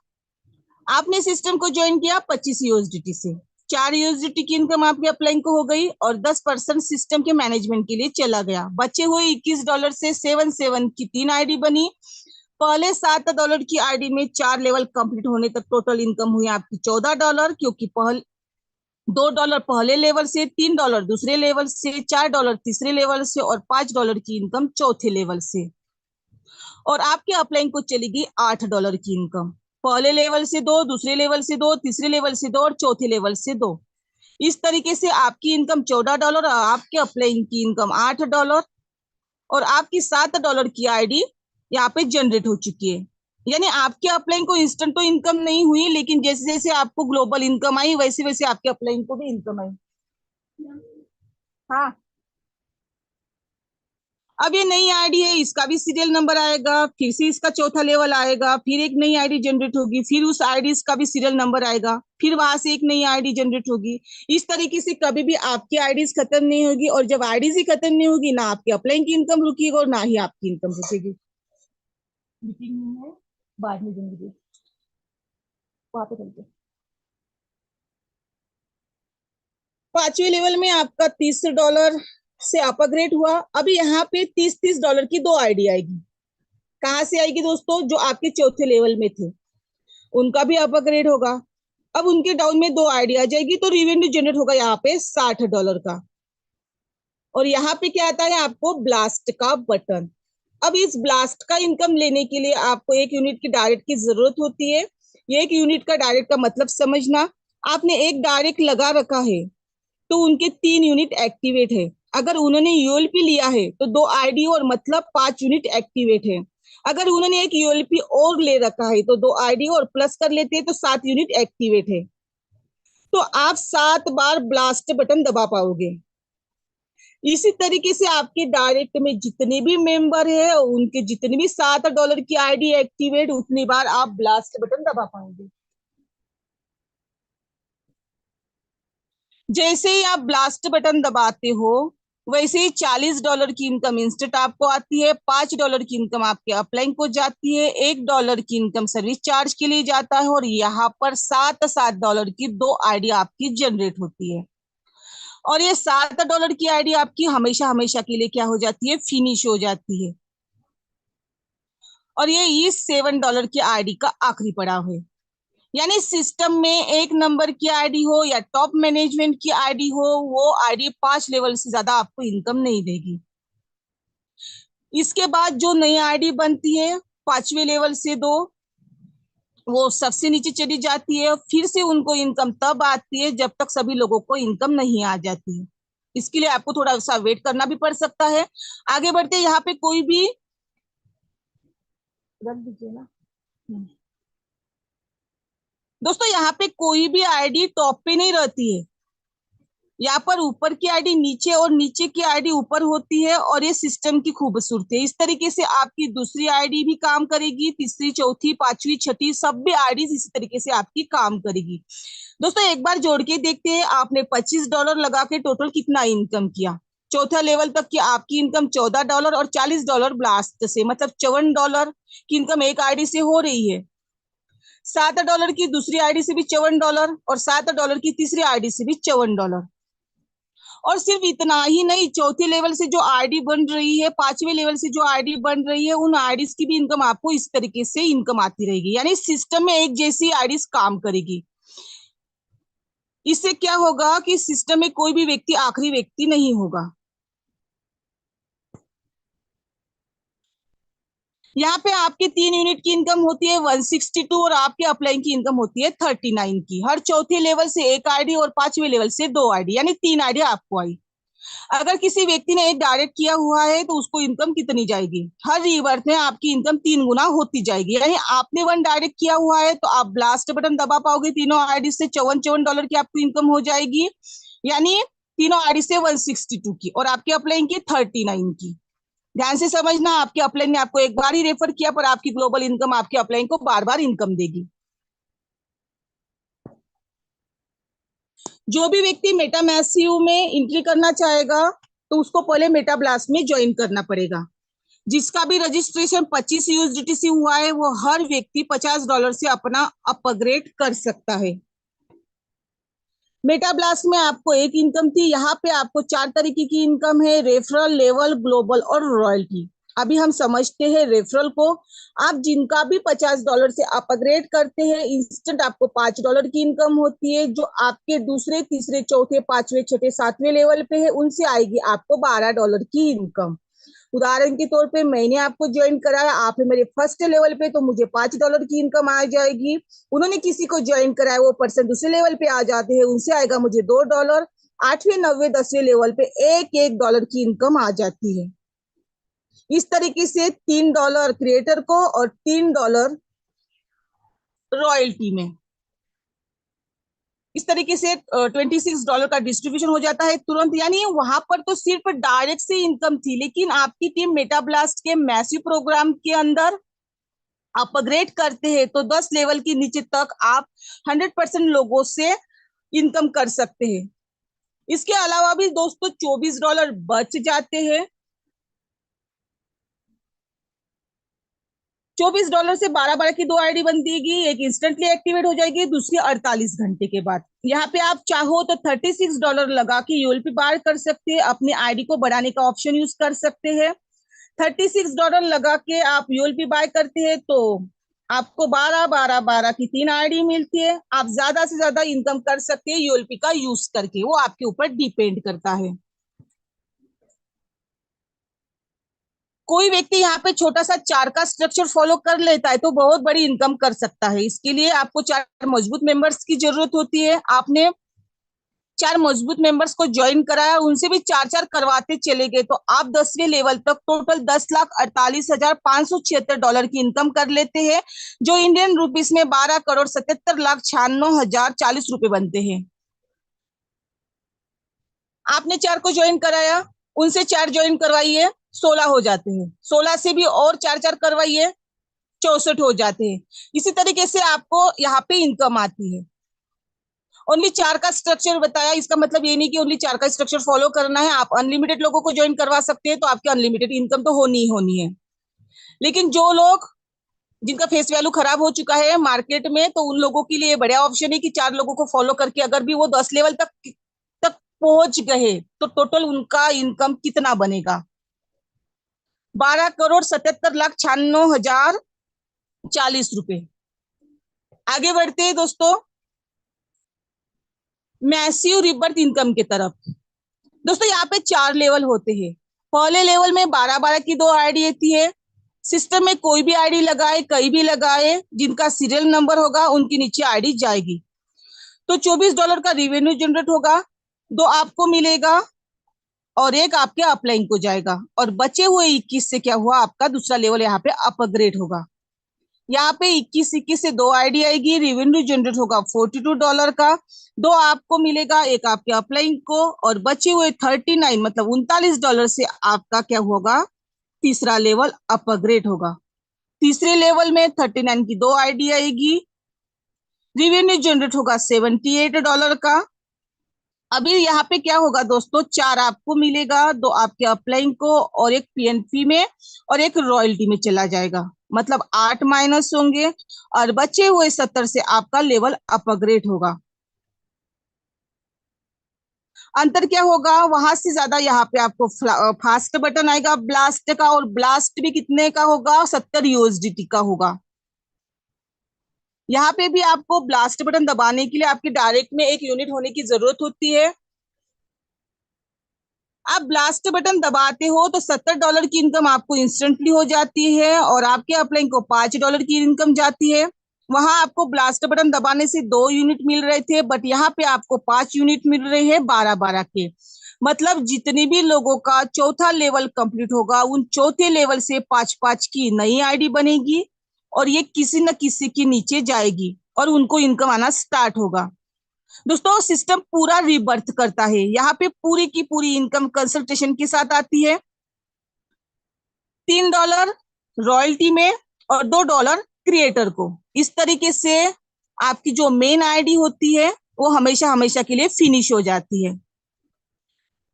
आपने सिस्टम को ज्वाइन किया 25 यूएसडीटी से, 4 यूएसडीटी की इनकम आपके अपलाइन को हो गई और 10% सिस्टम के मैनेजमेंट के लिए चला गया। बचे हुए $21 से 77 की 3 आईडी बनी। पहले $7 की आईडी में 4 लेवल कंप्लीट होने तक टोटल इनकम हुई आपकी $14, क्योंकि पहले $2 पहले लेवल से, $3 दूसरे लेवल से, $4 तीसरे लेवल से और $5 की इनकम चौथे लेवल से। और आपके अपलाइन को चलेगी $8 की इनकम, पहले लेवल से 2, दूसरे लेवल से 2, तीसरे लेवल से 2 और चौथे लेवल से 2। इस तरीके से आपकी इनकम $14 और आपके अपलाइन की इनकम $8 और आपकी $7 की आईडी यहाँ पे जनरेट हो चुकी है। यानी आपके अपलाइन को इंस्टेंट तो इनकम नहीं हुई, लेकिन जैसे जैसे आपको ग्लोबल इनकम आई वैसे वैसे आपके अपलाइन को भी इनकम आई। हाँ, अब ये नई आईडी है, इसका भी सीरियल नंबर आएगा, फिर से इसका चौथा लेवल आएगा, फिर एक नई आईडी जनरेट होगी, फिर उस आईडी का भी सीरियल नंबर आएगा, फिर वहां से एक नई आईडी जनरेट होगी। इस तरीके से कभी भी आपकी आईडीज खत्म नहीं होगी। और जब आईडीज ही खत्म नहीं होगी, ना आपके अपलाइन की इनकम रुकेगी और ना ही आपकी इनकम रुकेगी। मीटिंग है, बाद में देंगे, वहां पे चलते। 5वें लेवल में आपका $30 से अपग्रेड हुआ। अभी यहाँ पे $30 की 2 आईडी आएगी। कहाँ से आएगी दोस्तों? जो आपके चौथे लेवल में थे उनका भी अपग्रेड होगा। अब उनके डाउन में 2 आईडी आ जाएगी, तो रिवेन्यू जनरेट होगा यहाँ पे $60 का। और यहाँ पे क्या आता है? आपको ब्लास्ट का बटन। अब इस ब्लास्ट का इनकम लेने के लिए आपको 1 यूनिट की डायरेक्ट की जरूरत होती है। ये 1 यूनिट का डायरेक्ट का मतलब समझना, आपने एक डायरेक्ट लगा रखा है तो उनके 3 यूनिट एक्टिवेट है। अगर उन्होंने यूएलपी लिया है तो 2 आईडी और मतलब 5 यूनिट एक्टिवेट है। अगर उन्होंने एक यूएलपी और ले रखा है तो 2 आईडी और प्लस कर लेते हैं तो 7 यूनिट एक्टिवेट है। तो आप 7 बार ब्लास्ट बटन दबा पाओगे। इसी तरीके से आपके डायरेक्ट में जितने भी मेंबर है उनके जितने भी $7 की आईडी एक्टिवेट, उतनी बार आप ब्लास्ट बटन दबा पाओगे। जैसे ही आप ब्लास्ट बटन दबाते हो वैसे ही $40 की इनकम इंस्टेंट आपको आती है, $5 की इनकम आपके अपलाइन को जाती है, $1 की इनकम सर्विस चार्ज के लिए जाता है और यहाँ पर $7 की 2 आईडी आपकी जनरेट होती है। और ये $7 की आईडी आपकी हमेशा हमेशा के लिए क्या हो जाती है? फिनिश हो जाती है। और ये इस $7 की आईडी का आखिरी पड़ाव है। यानी सिस्टम में 1 नंबर की आईडी हो या टॉप मैनेजमेंट की आईडी हो, वो आईडी 5 लेवल से ज्यादा आपको इनकम नहीं देगी। इसके बाद जो नई आईडी बनती है पांचवे लेवल से दो, वो सबसे नीचे चली जाती है, फिर से उनको इनकम तब आती है जब तक सभी लोगों को इनकम नहीं आ जाती है। इसके लिए आपको थोड़ा सा वेट करना भी पड़ सकता है। आगे बढ़ते, यहाँ पे कोई भी रख दीजिए ना। दोस्तों यहाँ पे कोई भी आईडी टॉप पे नहीं रहती है, यहाँ पर ऊपर की आईडी नीचे और नीचे की आईडी ऊपर होती है, और ये सिस्टम की खूबसूरती है। इस तरीके से आपकी दूसरी आईडी भी काम करेगी, तीसरी, चौथी, पांचवी, छठी, सब भी आईडी इसी तरीके से आपकी काम करेगी। दोस्तों एक बार जोड़ के देखते हैं, आपने $25 लगा के टोटल कितना इनकम किया। चौथा लेवल तक की आपकी इनकम $14 और $40 ब्लास्ट से, मतलब $54 की इनकम एक आईडी से हो रही है। $7 की दूसरी आईडी से भी $54 और $7 की तीसरी आईडी से भी $54। और सिर्फ इतना ही नहीं, चौथे लेवल से जो आईडी बन रही है, पांचवें लेवल से जो आईडी बन रही है, उन आईडीज की भी इनकम आपको इस तरीके से इनकम आती रहेगी, यानी सिस्टम में एक जैसी आईडीज काम करेगी। इससे क्या होगा कि सिस्टम में कोई भी व्यक्ति आखिरी व्यक्ति नहीं होगा। यहाँ पे आपके 3 यूनिट की इनकम होती है 162 और आपके अपलाइन की इनकम होती है 39 की। हर चौथे लेवल से एक आईडी और पांचवें लेवल से 2 आईडी, यानी 3 आईडी आपको आई। अगर किसी व्यक्ति ने एक डायरेक्ट किया हुआ है तो उसको इनकम कितनी जाएगी? हर रीवर्थ में आपकी इनकम 3 गुना होती जाएगी। यानी आपने 1 डायरेक्ट किया हुआ है तो आप ब्लास्ट बटन दबा पाओगे, तीनों आईडी से $54 की आपको इनकम हो जाएगी, यानी तीनों आईडी से 162 की, और आपके अपलाइन की 39 की। ध्यान से समझना, आपके अपलाइन ने आपको एक बार ही रेफर किया, पर आपकी ग्लोबल इनकम आपके अपलाइन को बार बार इनकम देगी। जो भी व्यक्ति मेटामैसिव में एंट्री करना चाहेगा तो उसको पहले मेटा ब्लास्ट में ज्वाइन करना पड़ेगा। जिसका भी रजिस्ट्रेशन 25 यूएसडीटी से हुआ है वो हर व्यक्ति $50 से अपना अपग्रेड कर सकता है। मेटा ब्लास्ट में आपको एक इनकम थी, यहाँ पे आपको 4 तरीके की इनकम है, रेफरल, लेवल, ग्लोबल और रॉयल्टी। अभी हम समझते हैं रेफरल को। आप जिनका भी $50 से अपग्रेड करते हैं, इंस्टेंट आपको $5 की इनकम होती है। जो आपके दूसरे, तीसरे, चौथे, पांचवे, छठे, सातवें लेवल पे है उनसे आएगी आपको $12 की इनकम। उदाहरण के तौर पे मैंने आपको ज्वाइन कराया, आप है मेरे फर्स्ट लेवल पे, तो मुझे $5 की इनकम आ जाएगी। उन्होंने किसी को ज्वाइन कराया, वो पर्सन दूसरे लेवल पे आ जाते हैं, उनसे आएगा मुझे $2। आठवें, नौवे, 10वें लेवल पे $1 की इनकम आ जाती है। इस तरीके से $3 क्रिएटर को और $3 रॉयल्टी में, इस तरीके से $26 का डिस्ट्रीब्यूशन हो जाता है तुरंत। यानी वहां पर तो सिर्फ डायरेक्ट से इनकम थी, लेकिन आपकी टीम मेटाब्लास्ट के मैसिव प्रोग्राम के अंदर अपग्रेड करते हैं तो 10 लेवल के नीचे तक आप 100% लोगों से इनकम कर सकते हैं। इसके अलावा भी दोस्तों $24 बच जाते हैं। $24 से 12 की 2 आईडी बनती, एक इंस्टेंटली एक्टिवेट हो जाएगी, दूसरी 48 घंटे के बाद। यहाँ पे आप चाहो तो $36 लगा के यूएलपी बाय कर सकते हैं, अपने आईडी को बढ़ाने का ऑप्शन यूज कर सकते हैं। $36 लगा के आप यूएलपी बाय करते हैं तो आपको 12 की 3 आईडी मिलती है। आप ज्यादा से ज्यादा इनकम कर सकते हैं यूएलपी का यूज करके, वो आपके ऊपर डिपेंड करता है। कोई व्यक्ति यहाँ पे छोटा सा 4 का स्ट्रक्चर फॉलो कर लेता है तो बहुत बड़ी इनकम कर सकता है। इसके लिए आपको 4 मजबूत मेंबर्स की जरूरत होती है। आपने 4 मजबूत मेंबर्स को ज्वाइन कराया, उनसे भी 4-4 करवाते चले गए तो आप 10वें लेवल तक टोटल $10,48,576 की इनकम कर लेते हैं, जो इंडियन रुपीस में 12,77,96,040 बनते हैं। आपने 4 को ज्वाइन कराया, उनसे 4 ज्वाइन करवाइए, 16 हो जाते हैं। 16 से भी और 4-4 करवाइए, 64 हो जाते हैं। इसी तरीके से आपको यहाँ पे इनकम आती है। ओनली 4 का स्ट्रक्चर बताया, इसका मतलब ये नहीं कि ओनली 4 का स्ट्रक्चर फॉलो करना है। आप अनलिमिटेड लोगों को ज्वाइन करवा सकते हैं तो आपकी अनलिमिटेड इनकम तो होनी ही होनी है। लेकिन जो लोग जिनका फेस वैल्यू खराब हो चुका है मार्केट में, तो उन लोगों के लिए बढ़िया ऑप्शन है कि 4 लोगों को फॉलो करके अगर भी वो 10 लेवल तक पहुंच गए तो टोटल उनका इनकम कितना बनेगा? 12,77,96,040 आगे बढ़ते हैं दोस्तों मैसिव रिबर्थ इनकम की तरफ। दोस्तों यहाँ पे 4 लेवल होते हैं। पहले लेवल में 12 की 2 आईडी आती है, सिस्टम में कोई भी आईडी लगाए, कहीं भी लगाए, जिनका सीरियल नंबर होगा उनके नीचे आईडी जाएगी। तो $24 का रिवेन्यू जनरेट होगा, दो आपको मिलेगा और एक आपके अपलाइन को जाएगा, और बचे हुए 21 से क्या हुआ, आपका दूसरा लेवल यहाँ पे अपग्रेड होगा। यहाँ पे 21 से दो आईडी आएगी, रेवेन्यू जनरेट होगा $42 का, दो आपको मिलेगा, एक आपके अपलाइन को, और बचे हुए 39 मतलब $39 से आपका क्या होगा, तीसरा लेवल अपग्रेड होगा। तीसरे लेवल में 39 की दो आईडी आएगी, रेवेन्यू जनरेट होगा $78 का। अभी यहाँ पे क्या होगा दोस्तों, चार आपको मिलेगा, दो आपके अपलाइन को, और एक पीएनपी में और एक रॉयल्टी में चला जाएगा, मतलब 8 माइनस होंगे, और बचे हुए 70 से आपका लेवल अपग्रेड होगा। अंतर क्या होगा, वहां से ज्यादा यहाँ पे आपको फास्ट बटन आएगा ब्लास्ट का, और ब्लास्ट भी कितने का होगा, 70 यूएसडीटी का होगा। यहाँ पे भी आपको ब्लास्ट बटन दबाने के लिए आपके डायरेक्ट में एक यूनिट होने की जरूरत होती है। आप ब्लास्ट बटन दबाते हो तो $70 की इनकम आपको इंस्टेंटली हो जाती है, और आपके अपलाइन को $5 की इनकम जाती है। वहां आपको ब्लास्ट बटन दबाने से 2 यूनिट मिल रहे थे, बट यहाँ पे आपको 5 यूनिट मिल रहे हैं 12-12 के। मतलब जितने भी लोगों का चौथा लेवल कंप्लीट होगा, उन चौथे लेवल से 5-5 की नई आईडी बनेगी, और ये किसी न किसी के नीचे जाएगी, और उनको इनकम आना स्टार्ट होगा। दोस्तों सिस्टम पूरा रीबर्थ करता है, यहाँ पे पूरी की पूरी इनकम कंसल्टेशन के साथ आती है। $3 रॉयल्टी में और $2 क्रिएटर को। इस तरीके से आपकी जो मेन आईडी होती है वो हमेशा हमेशा के लिए फिनिश हो जाती है,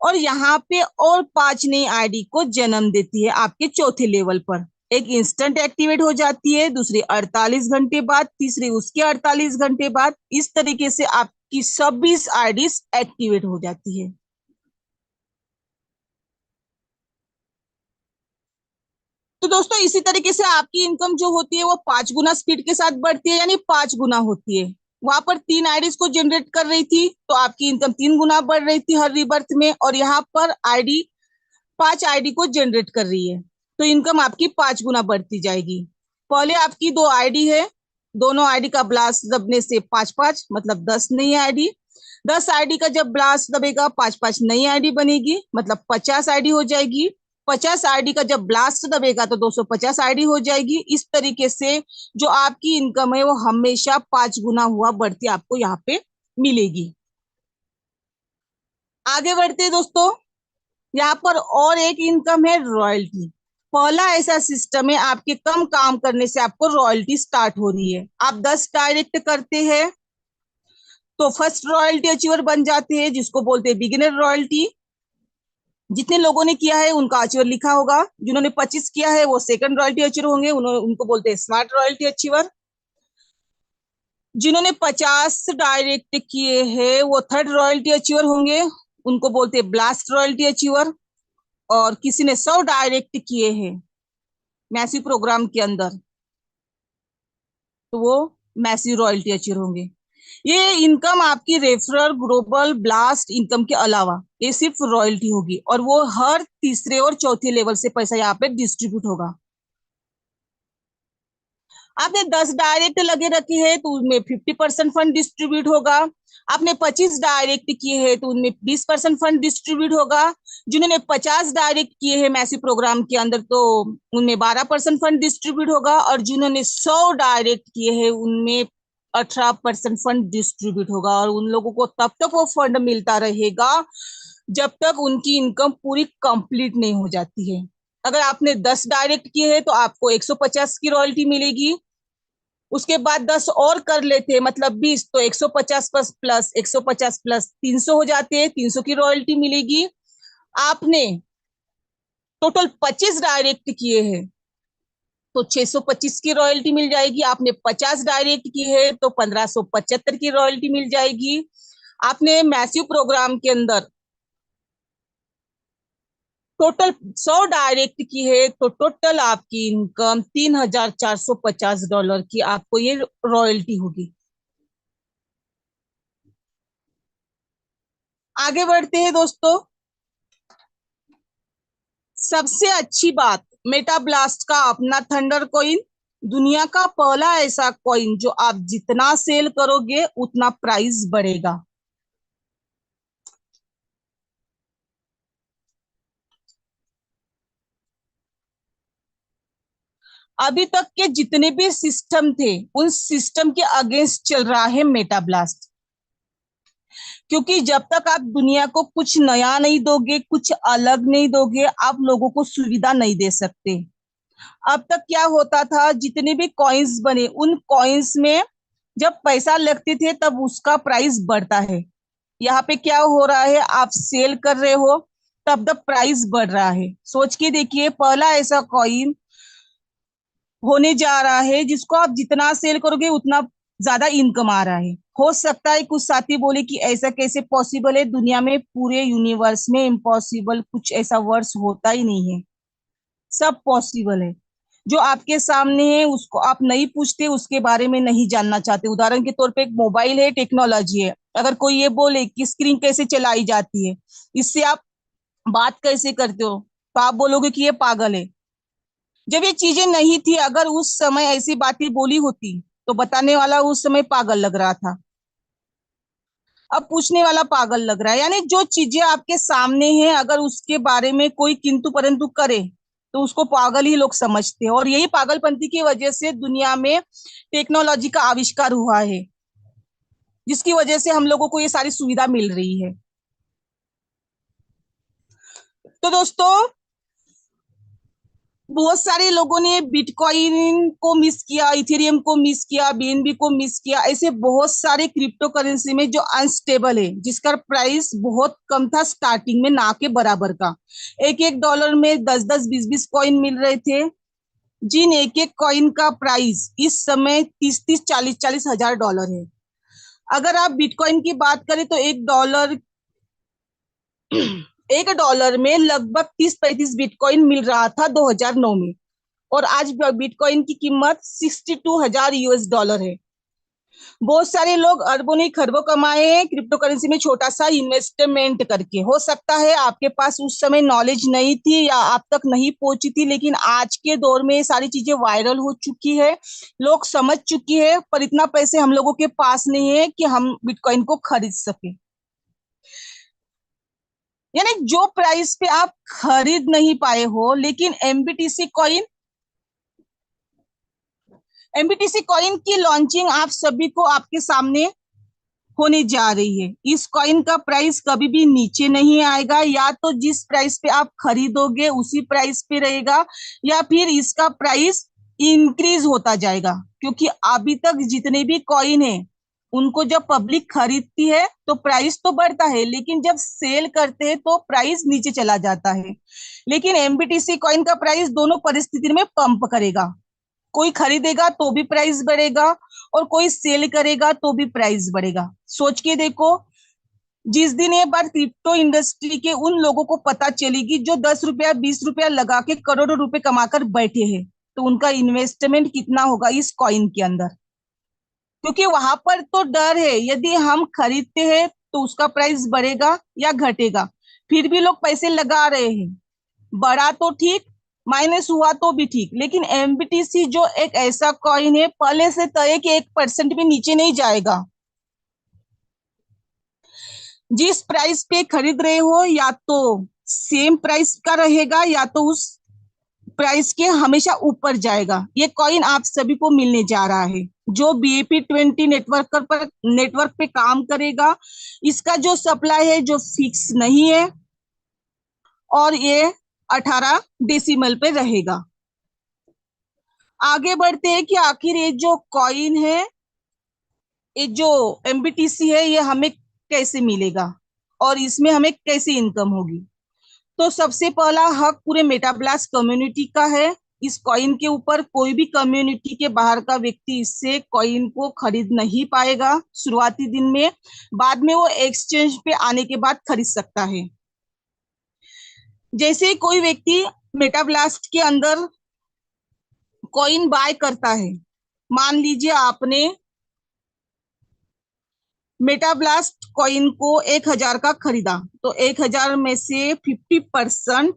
और यहाँ पे और 5 नई आईडी को जन्म देती है आपके चौथे लेवल पर। एक इंस्टेंट एक्टिवेट हो जाती है, दूसरी 48 घंटे बाद, तीसरी उसके 48 घंटे बाद। इस तरीके से आपकी 26 आईडीज एक्टिवेट हो जाती है। तो दोस्तों इसी तरीके से आपकी इनकम जो होती है वो 5 गुना स्पीड के साथ बढ़ती है, यानी 5 गुना होती है। वहां पर 3 आईडीज को जनरेट कर रही थी तो आपकी इनकम 3 गुना बढ़ रही थी हर रिबर्थ में, और यहाँ पर आईडी 5 आईडी को जनरेट कर रही है, तो इनकम आपकी 5 गुना बढ़ती जाएगी। पहले आपकी दो आईडी है, दोनों आईडी का ब्लास्ट दबने से 5-5 मतलब 10 नई आईडी। 10 आईडी का जब ब्लास्ट दबेगा 5-5 नई आईडी बनेगी, मतलब 50 आईडी हो जाएगी। 50 आईडी का जब ब्लास्ट दबेगा तो 250 आईडी हो जाएगी। इस तरीके से जो आपकी इनकम है वो हमेशा 5 गुना हुआ बढ़ती आपको यहाँ पे मिलेगी। आगे बढ़ते हैं दोस्तों, यहाँ पर और एक इनकम है रॉयल्टी। पहला ऐसा सिस्टम है आपके कम काम करने से आपको रॉयल्टी स्टार्ट हो रही है। आप 10 डायरेक्ट करते हैं तो फर्स्ट रॉयल्टी अचीवर बन जाते हैं, जिसको बोलते हैं बिगिनर रॉयल्टी। जितने लोगों ने किया है उनका अचीवर लिखा होगा, जिन्होंने 25 किया है वो सेकंड रॉयल्टी अचीवर होंगे, उनको बोलते हैं स्मार्ट रॉयल्टी अचीवर। जिन्होंने 50 डायरेक्ट किए हैं वो थर्ड रॉयल्टी अचीवर होंगे, उनको बोलते हैं ब्लास्ट रॉयल्टी अचीवर। और किसी ने 100 डायरेक्ट किए हैं मैसी प्रोग्राम के अंदर तो वो मैसी रॉयल्टी अचीवर होंगे। ये इनकम आपकी रेफरल ग्लोबल ब्लास्ट इनकम के अलावा ये सिर्फ रॉयल्टी होगी, और वो हर तीसरे और चौथे लेवल से पैसा यहाँ पे डिस्ट्रीब्यूट होगा। आपने 10 डायरेक्ट लगे रखे हैं तो उनमें 50% फंड डिस्ट्रीब्यूट होगा। आपने 25 डायरेक्ट किए हैं तो उनमें 20% फंड डिस्ट्रीब्यूट होगा। जिन्होंने 50 डायरेक्ट किए हैं मैसी प्रोग्राम के अंदर तो उनमें 12% फंड डिस्ट्रीब्यूट होगा, और जिन्होंने 100 डायरेक्ट किए हैं उनमें 18% फंड डिस्ट्रीब्यूट होगा। और उन लोगों को तब तक वो फंड मिलता रहेगा जब तक उनकी इनकम पूरी कंप्लीट नहीं हो जाती है। अगर आपने 10 डायरेक्ट किए हैं तो आपको 150 की रॉयल्टी मिलेगी। उसके बाद 10 और कर लेते हैं मतलब 20, तो 150 प्लस 150 प्लस 300 हो जाते हैं, 300 की रॉयल्टी मिलेगी। आपने टोटल 25 डायरेक्ट किए हैं तो 625 की रॉयल्टी मिल जाएगी। आपने 50 डायरेक्ट की है तो 1575 की रॉयल्टी मिल जाएगी। आपने मैसिव प्रोग्राम के अंदर टोटल 100 डायरेक्ट की है तो टोटल आपकी इनकम $3450 की आपको ये रॉयल्टी होगी। आगे बढ़ते हैं दोस्तों, सबसे अच्छी बात मेटाब्लास्ट का अपना थंडर कॉइन, दुनिया का पहला ऐसा कॉइन जो आप जितना सेल करोगे उतना प्राइस बढ़ेगा। अभी तक के जितने भी सिस्टम थे उन सिस्टम के अगेंस्ट चल रहा है मेटाब्लास्ट, क्योंकि जब तक आप दुनिया को कुछ नया नहीं दोगे, कुछ अलग नहीं दोगे, आप लोगों को सुविधा नहीं दे सकते। अब तक क्या होता था, जितने भी कॉइन्स बने उन कॉइन्स में जब पैसा लगते थे तब उसका प्राइस बढ़ता है। यहाँ पे क्या हो रहा है, आप सेल कर रहे हो तब तक प्राइस बढ़ रहा है। सोच के देखिए, पहला ऐसा कॉइन होने जा रहा है जिसको आप जितना सेल करोगे उतना ज्यादा इनकम आ रहा है। हो सकता है कुछ साथी बोले कि ऐसा कैसे पॉसिबल है, दुनिया में पूरे यूनिवर्स में इम्पॉसिबल कुछ ऐसा वर्ष होता ही नहीं है, सब पॉसिबल है। जो आपके सामने है उसको आप नहीं पूछते, उसके बारे में नहीं जानना चाहते। उदाहरण के तौर पे एक मोबाइल है, टेक्नोलॉजी है, अगर कोई ये बोले कि स्क्रीन कैसे चलाई जाती है, इससे आप बात कैसे करते हो, तो आप बोलोगे कि ये पागल है। जब ये चीजें नहीं थी, अगर उस समय ऐसी बातें बोली होती तो बताने वाला उस समय पागल लग रहा था, अब पूछने वाला पागल लग रहा है। यानी जो चीजें आपके सामने हैं, अगर उसके बारे में कोई किंतु परंतु करे तो उसको पागल ही लोग समझते हैं। और यही पागलपंती की वजह से दुनिया में टेक्नोलॉजी का आविष्कार हुआ है, जिसकी वजह से हम लोगों को ये सारी सुविधा मिल रही है। तो दोस्तों, बहुत सारे लोगों ने बिटकॉइन को मिस किया, इथेरियम को मिस किया, बीएनबी को मिस किया। ऐसे बहुत सारे क्रिप्टो करेंसी में जो अनस्टेबल है, जिसका प्राइस बहुत कम था स्टार्टिंग में, ना के बराबर का। एक एक डॉलर में 10-10 20-20 कॉइन मिल रहे थे, जिन एक एक कॉइन का प्राइस इस समय 30-30 40-40 हजार डॉलर है। अगर आप बिटकॉइन की बात करें तो एक डॉलर में लगभग 30-35 बिटकॉइन मिल रहा था 2009 में। और आज बिटकॉइन की कीमत 62,000 US डॉलर है। बहुत सारे लोग अरबों नहीं खरबों कमाए हैं क्रिप्टो करेंसी में छोटा सा इन्वेस्टमेंट करके। हो सकता है आपके पास उस समय नॉलेज नहीं थी या आप तक नहीं पहुंची थी, लेकिन आज के दौर में ये सारी चीजें वायरल हो चुकी है, लोग समझ चुकी है, पर इतना पैसे हम लोगों के पास नहीं है कि हम बिटकॉइन को खरीद सके। यानी जो प्राइस पे आप खरीद नहीं पाए हो, लेकिन एमबीटीसी कॉइन की लॉन्चिंग आप सभी को आपके सामने होने जा रही है। इस कॉइन का प्राइस कभी भी नीचे नहीं आएगा, या तो जिस प्राइस पे आप खरीदोगे उसी प्राइस पे रहेगा, या फिर इसका प्राइस इंक्रीज होता जाएगा। क्योंकि अभी तक जितने भी कॉइन है उनको जब पब्लिक खरीदती है तो प्राइस तो बढ़ता है, लेकिन जब सेल करते हैं तो प्राइस नीचे चला जाता है। लेकिन एमबीटीसी कॉइन का प्राइस दोनों परिस्थिति में पंप करेगा, कोई खरीदेगा तो भी प्राइस बढ़ेगा और कोई सेल करेगा तो भी प्राइस बढ़ेगा। सोच के देखो, जिस दिन ये बात क्रिप्टो इंडस्ट्री के उन लोगों को पता चलेगी जो 10 रुपया 20 रुपया लगा के करोड़ों रुपए कमाकर बैठे हैं, तो उनका इन्वेस्टमेंट कितना होगा इस कॉइन के अंदर। क्योंकि वहां पर तो डर है, यदि हम खरीदते हैं तो उसका प्राइस बढ़ेगा या घटेगा, फिर भी लोग पैसे लगा रहे हैं। बढ़ा तो ठीक, माइनस हुआ तो भी ठीक, लेकिन एमबीटीसी जो एक ऐसा कॉइन है पहले से तय कि 1% भी नीचे नहीं जाएगा। जिस प्राइस पे खरीद रहे हो या तो सेम प्राइस का रहेगा या तो उस प्राइस के हमेशा ऊपर जाएगा। ये कॉइन आप सभी को मिलने जा रहा है जो BAP20 नेटवर्क पे काम करेगा। इसका जो सप्लाई है जो फिक्स नहीं है, और ये 18 डेसिमल पे रहेगा। आगे बढ़ते हैं कि आखिर ये जो कॉइन है, ये जो एमबीटीसी है, ये हमें कैसे मिलेगा और इसमें हमें कैसे इनकम होगी। तो सबसे पहला हक पूरे मेटाब्लास्ट कम्युनिटी का है। इस कॉइन के ऊपर कोई भी कम्युनिटी के बाहर का व्यक्ति इससे कॉइन को खरीद नहीं पाएगा शुरुआती दिन में, बाद में वो एक्सचेंज पे आने के बाद खरीद सकता है। जैसे ही कोई व्यक्ति मेटाब्लास्ट के अंदर कॉइन बाय करता है, मान लीजिए आपने मेटाब्लास्ट कॉइन को 1,000 का खरीदा, तो 1,000 में से 50%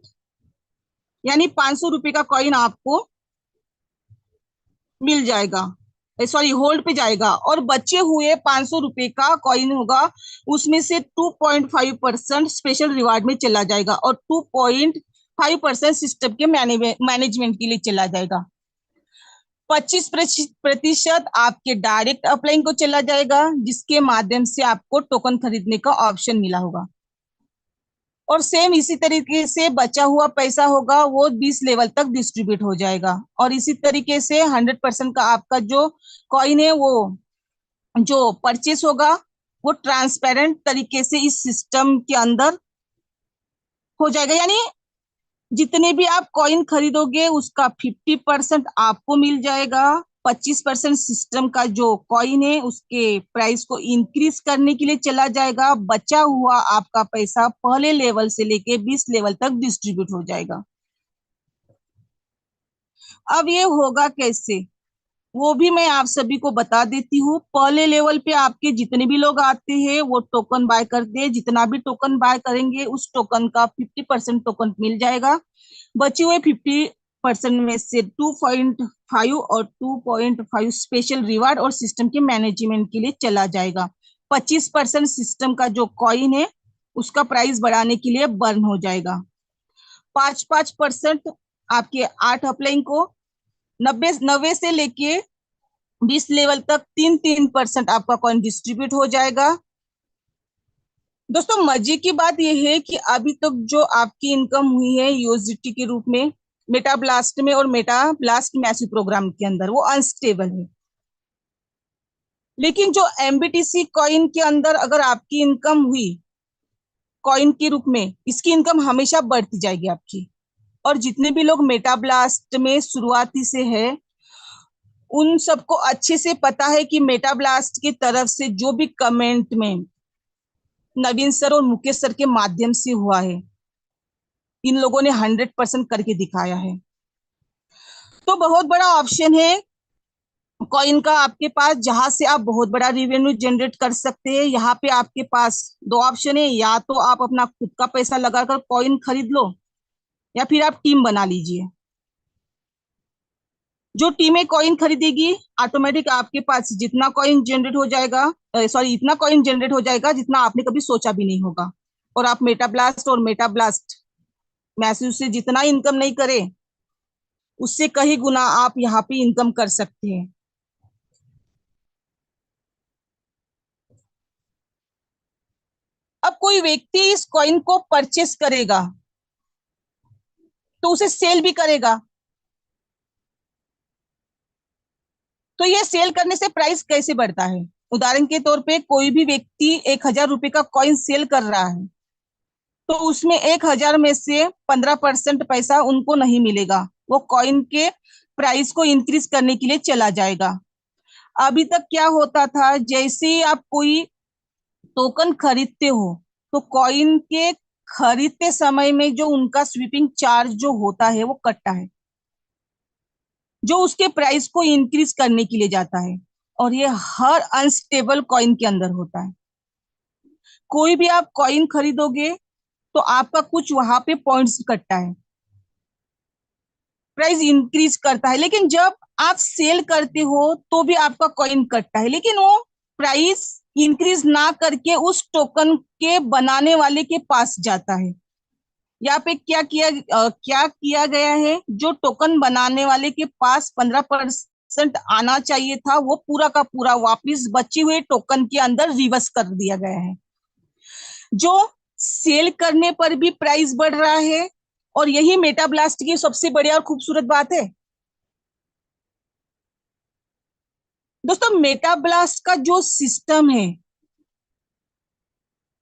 यानी 500 रुपए का कॉइन आपको मिल जाएगा, सॉरी होल्ड पे जाएगा, और बचे हुए 500 रुपए का कॉइन होगा, उसमें से 2.5% स्पेशल रिवार्ड में चला जाएगा और 2.5% सिस्टम के मैनेजमेंट के लिए चला जाएगा। 25% आपके डायरेक्ट अपलाइन को चला जाएगा, जिसके माध्यम से आपको टोकन खरीदने का ऑप्शन मिला होगा। और सेम इसी तरीके से बचा हुआ पैसा होगा वो 20 लेवल तक डिस्ट्रीब्यूट हो जाएगा। और इसी तरीके से 100% का आपका जो कॉइन है, वो जो परचेस होगा, वो ट्रांसपेरेंट तरीके से इस सिस्टम के अंदर हो जाएगा। यानी जितने भी आप कॉइन खरीदोगे उसका 50% आपको मिल जाएगा, 25% सिस्टम का जो कॉइन है उसके प्राइस को इंक्रीज करने के लिए चला जाएगा। बचा हुआ आपका पैसा पहले लेवल से लेके 20 लेवल तक डिस्ट्रीब्यूट हो जाएगा। अब ये होगा कैसे, वो भी मैं आप सभी को बता देती हूँ। पहले लेवल पे आपके जितने भी लोग आते हैं वो टोकन बाय करते हैं, जितना भी टोकन बाय करेंगे उस टोकन का 50% टोकन मिल जाएगा। बचे हुए 50% में से 2.5 और 2.5 स्पेशल रिवार्ड और सिस्टम के मैनेजमेंट के लिए चला जाएगा। 25% सिस्टम का जो कॉइन है उसका प्राइस बढ़ाने के लिए बर्न हो जाएगा। 5% आपके 8 अपलाइन को, 90 से लेके 20 लेवल तक 3% आपका कॉइन डिस्ट्रीब्यूट हो जाएगा। दोस्तों मजे की बात यह है कि अभी तक जो आपकी इनकम हुई है यूएसडीटी के रूप में मेटा ब्लास्ट में और मेटा ब्लास्ट मैसिव प्रोग्राम के अंदर, वो अनस्टेबल है। लेकिन जो एमबीटीसी कॉइन के अंदर अगर आपकी इनकम हुई कॉइन के रूप में, इसकी इनकम हमेशा बढ़ती जाएगी आपकी। और जितने भी लोग मेटा ब्लास्ट में शुरुआती से है उन सबको अच्छे से पता है कि मेटा ब्लास्ट की तरफ से जो भी कमेंट में नवीन सर और मुकेश सर के माध्यम से हुआ है, इन लोगों ने 100% करके दिखाया है। तो बहुत बड़ा ऑप्शन है कॉइन का आपके पास, जहां से आप बहुत बड़ा रेवेन्यू जनरेट कर सकते हैं। यहाँ पे आपके पास दो ऑप्शन है, या तो आप अपना खुद का पैसा लगाकर कॉइन खरीद लो, या फिर आप टीम बना लीजिए। जो टीमें कॉइन खरीदेगी ऑटोमेटिक आपके पास जितना कॉइन जनरेट हो जाएगा, सॉरी इतना कॉइन जनरेट हो जाएगा जितना आपने कभी सोचा भी नहीं होगा। और आप मेटा ब्लास्ट और मेटा ब्लास्ट मैसिव से जितना इनकम नहीं करे उससे कहीं गुना आप यहाँ पे इनकम कर सकते हैं। अब कोई व्यक्ति इस कॉइन को परचेस करेगा तो उसे सेल भी करेगा। तो ये सेल करने से प्राइस कैसे बढ़ता है? उदाहरण के तौर पे कोई भी व्यक्ति 1,000 रुपए का कॉइन सेल कर रहा है तो उसमें 1,000 में से 15% पैसा उनको नहीं मिलेगा, वो कॉइन के प्राइस को इंक्रीज करने के लिए चला जाएगा। अभी तक क्या होता था, जैसे ही आप कोई टोकन खरीदते हो तो कॉइन के खरीदते समय में जो उनका स्वीपिंग चार्ज जो होता है वो कटता है, जो उसके प्राइस को इंक्रीज करने के लिए जाता है। और ये हर अनस्टेबल कॉइन के अंदर होता है। कोई भी आप कॉइन खरीदोगे तो आपका कुछ वहां पे पॉइंट्स कटता है, प्राइस इंक्रीज करता है। लेकिन जब आप सेल करते हो तो भी आपका कॉइन कटता है, लेकिन वो प्राइस इंक्रीज ना करके उस टोकन के बनाने वाले के पास जाता है। यहाँ पे क्या किया गया है, जो टोकन बनाने वाले के पास 15% आना चाहिए था वो पूरा का पूरा वापिस बचे हुए टोकन के अंदर रिवर्स कर दिया गया है, जो सेल करने पर भी प्राइस बढ़ रहा है। और यही मेटा ब्लास्ट की सबसे बढ़िया और खूबसूरत बात है। दोस्तों मेटा ब्लास्ट का जो सिस्टम है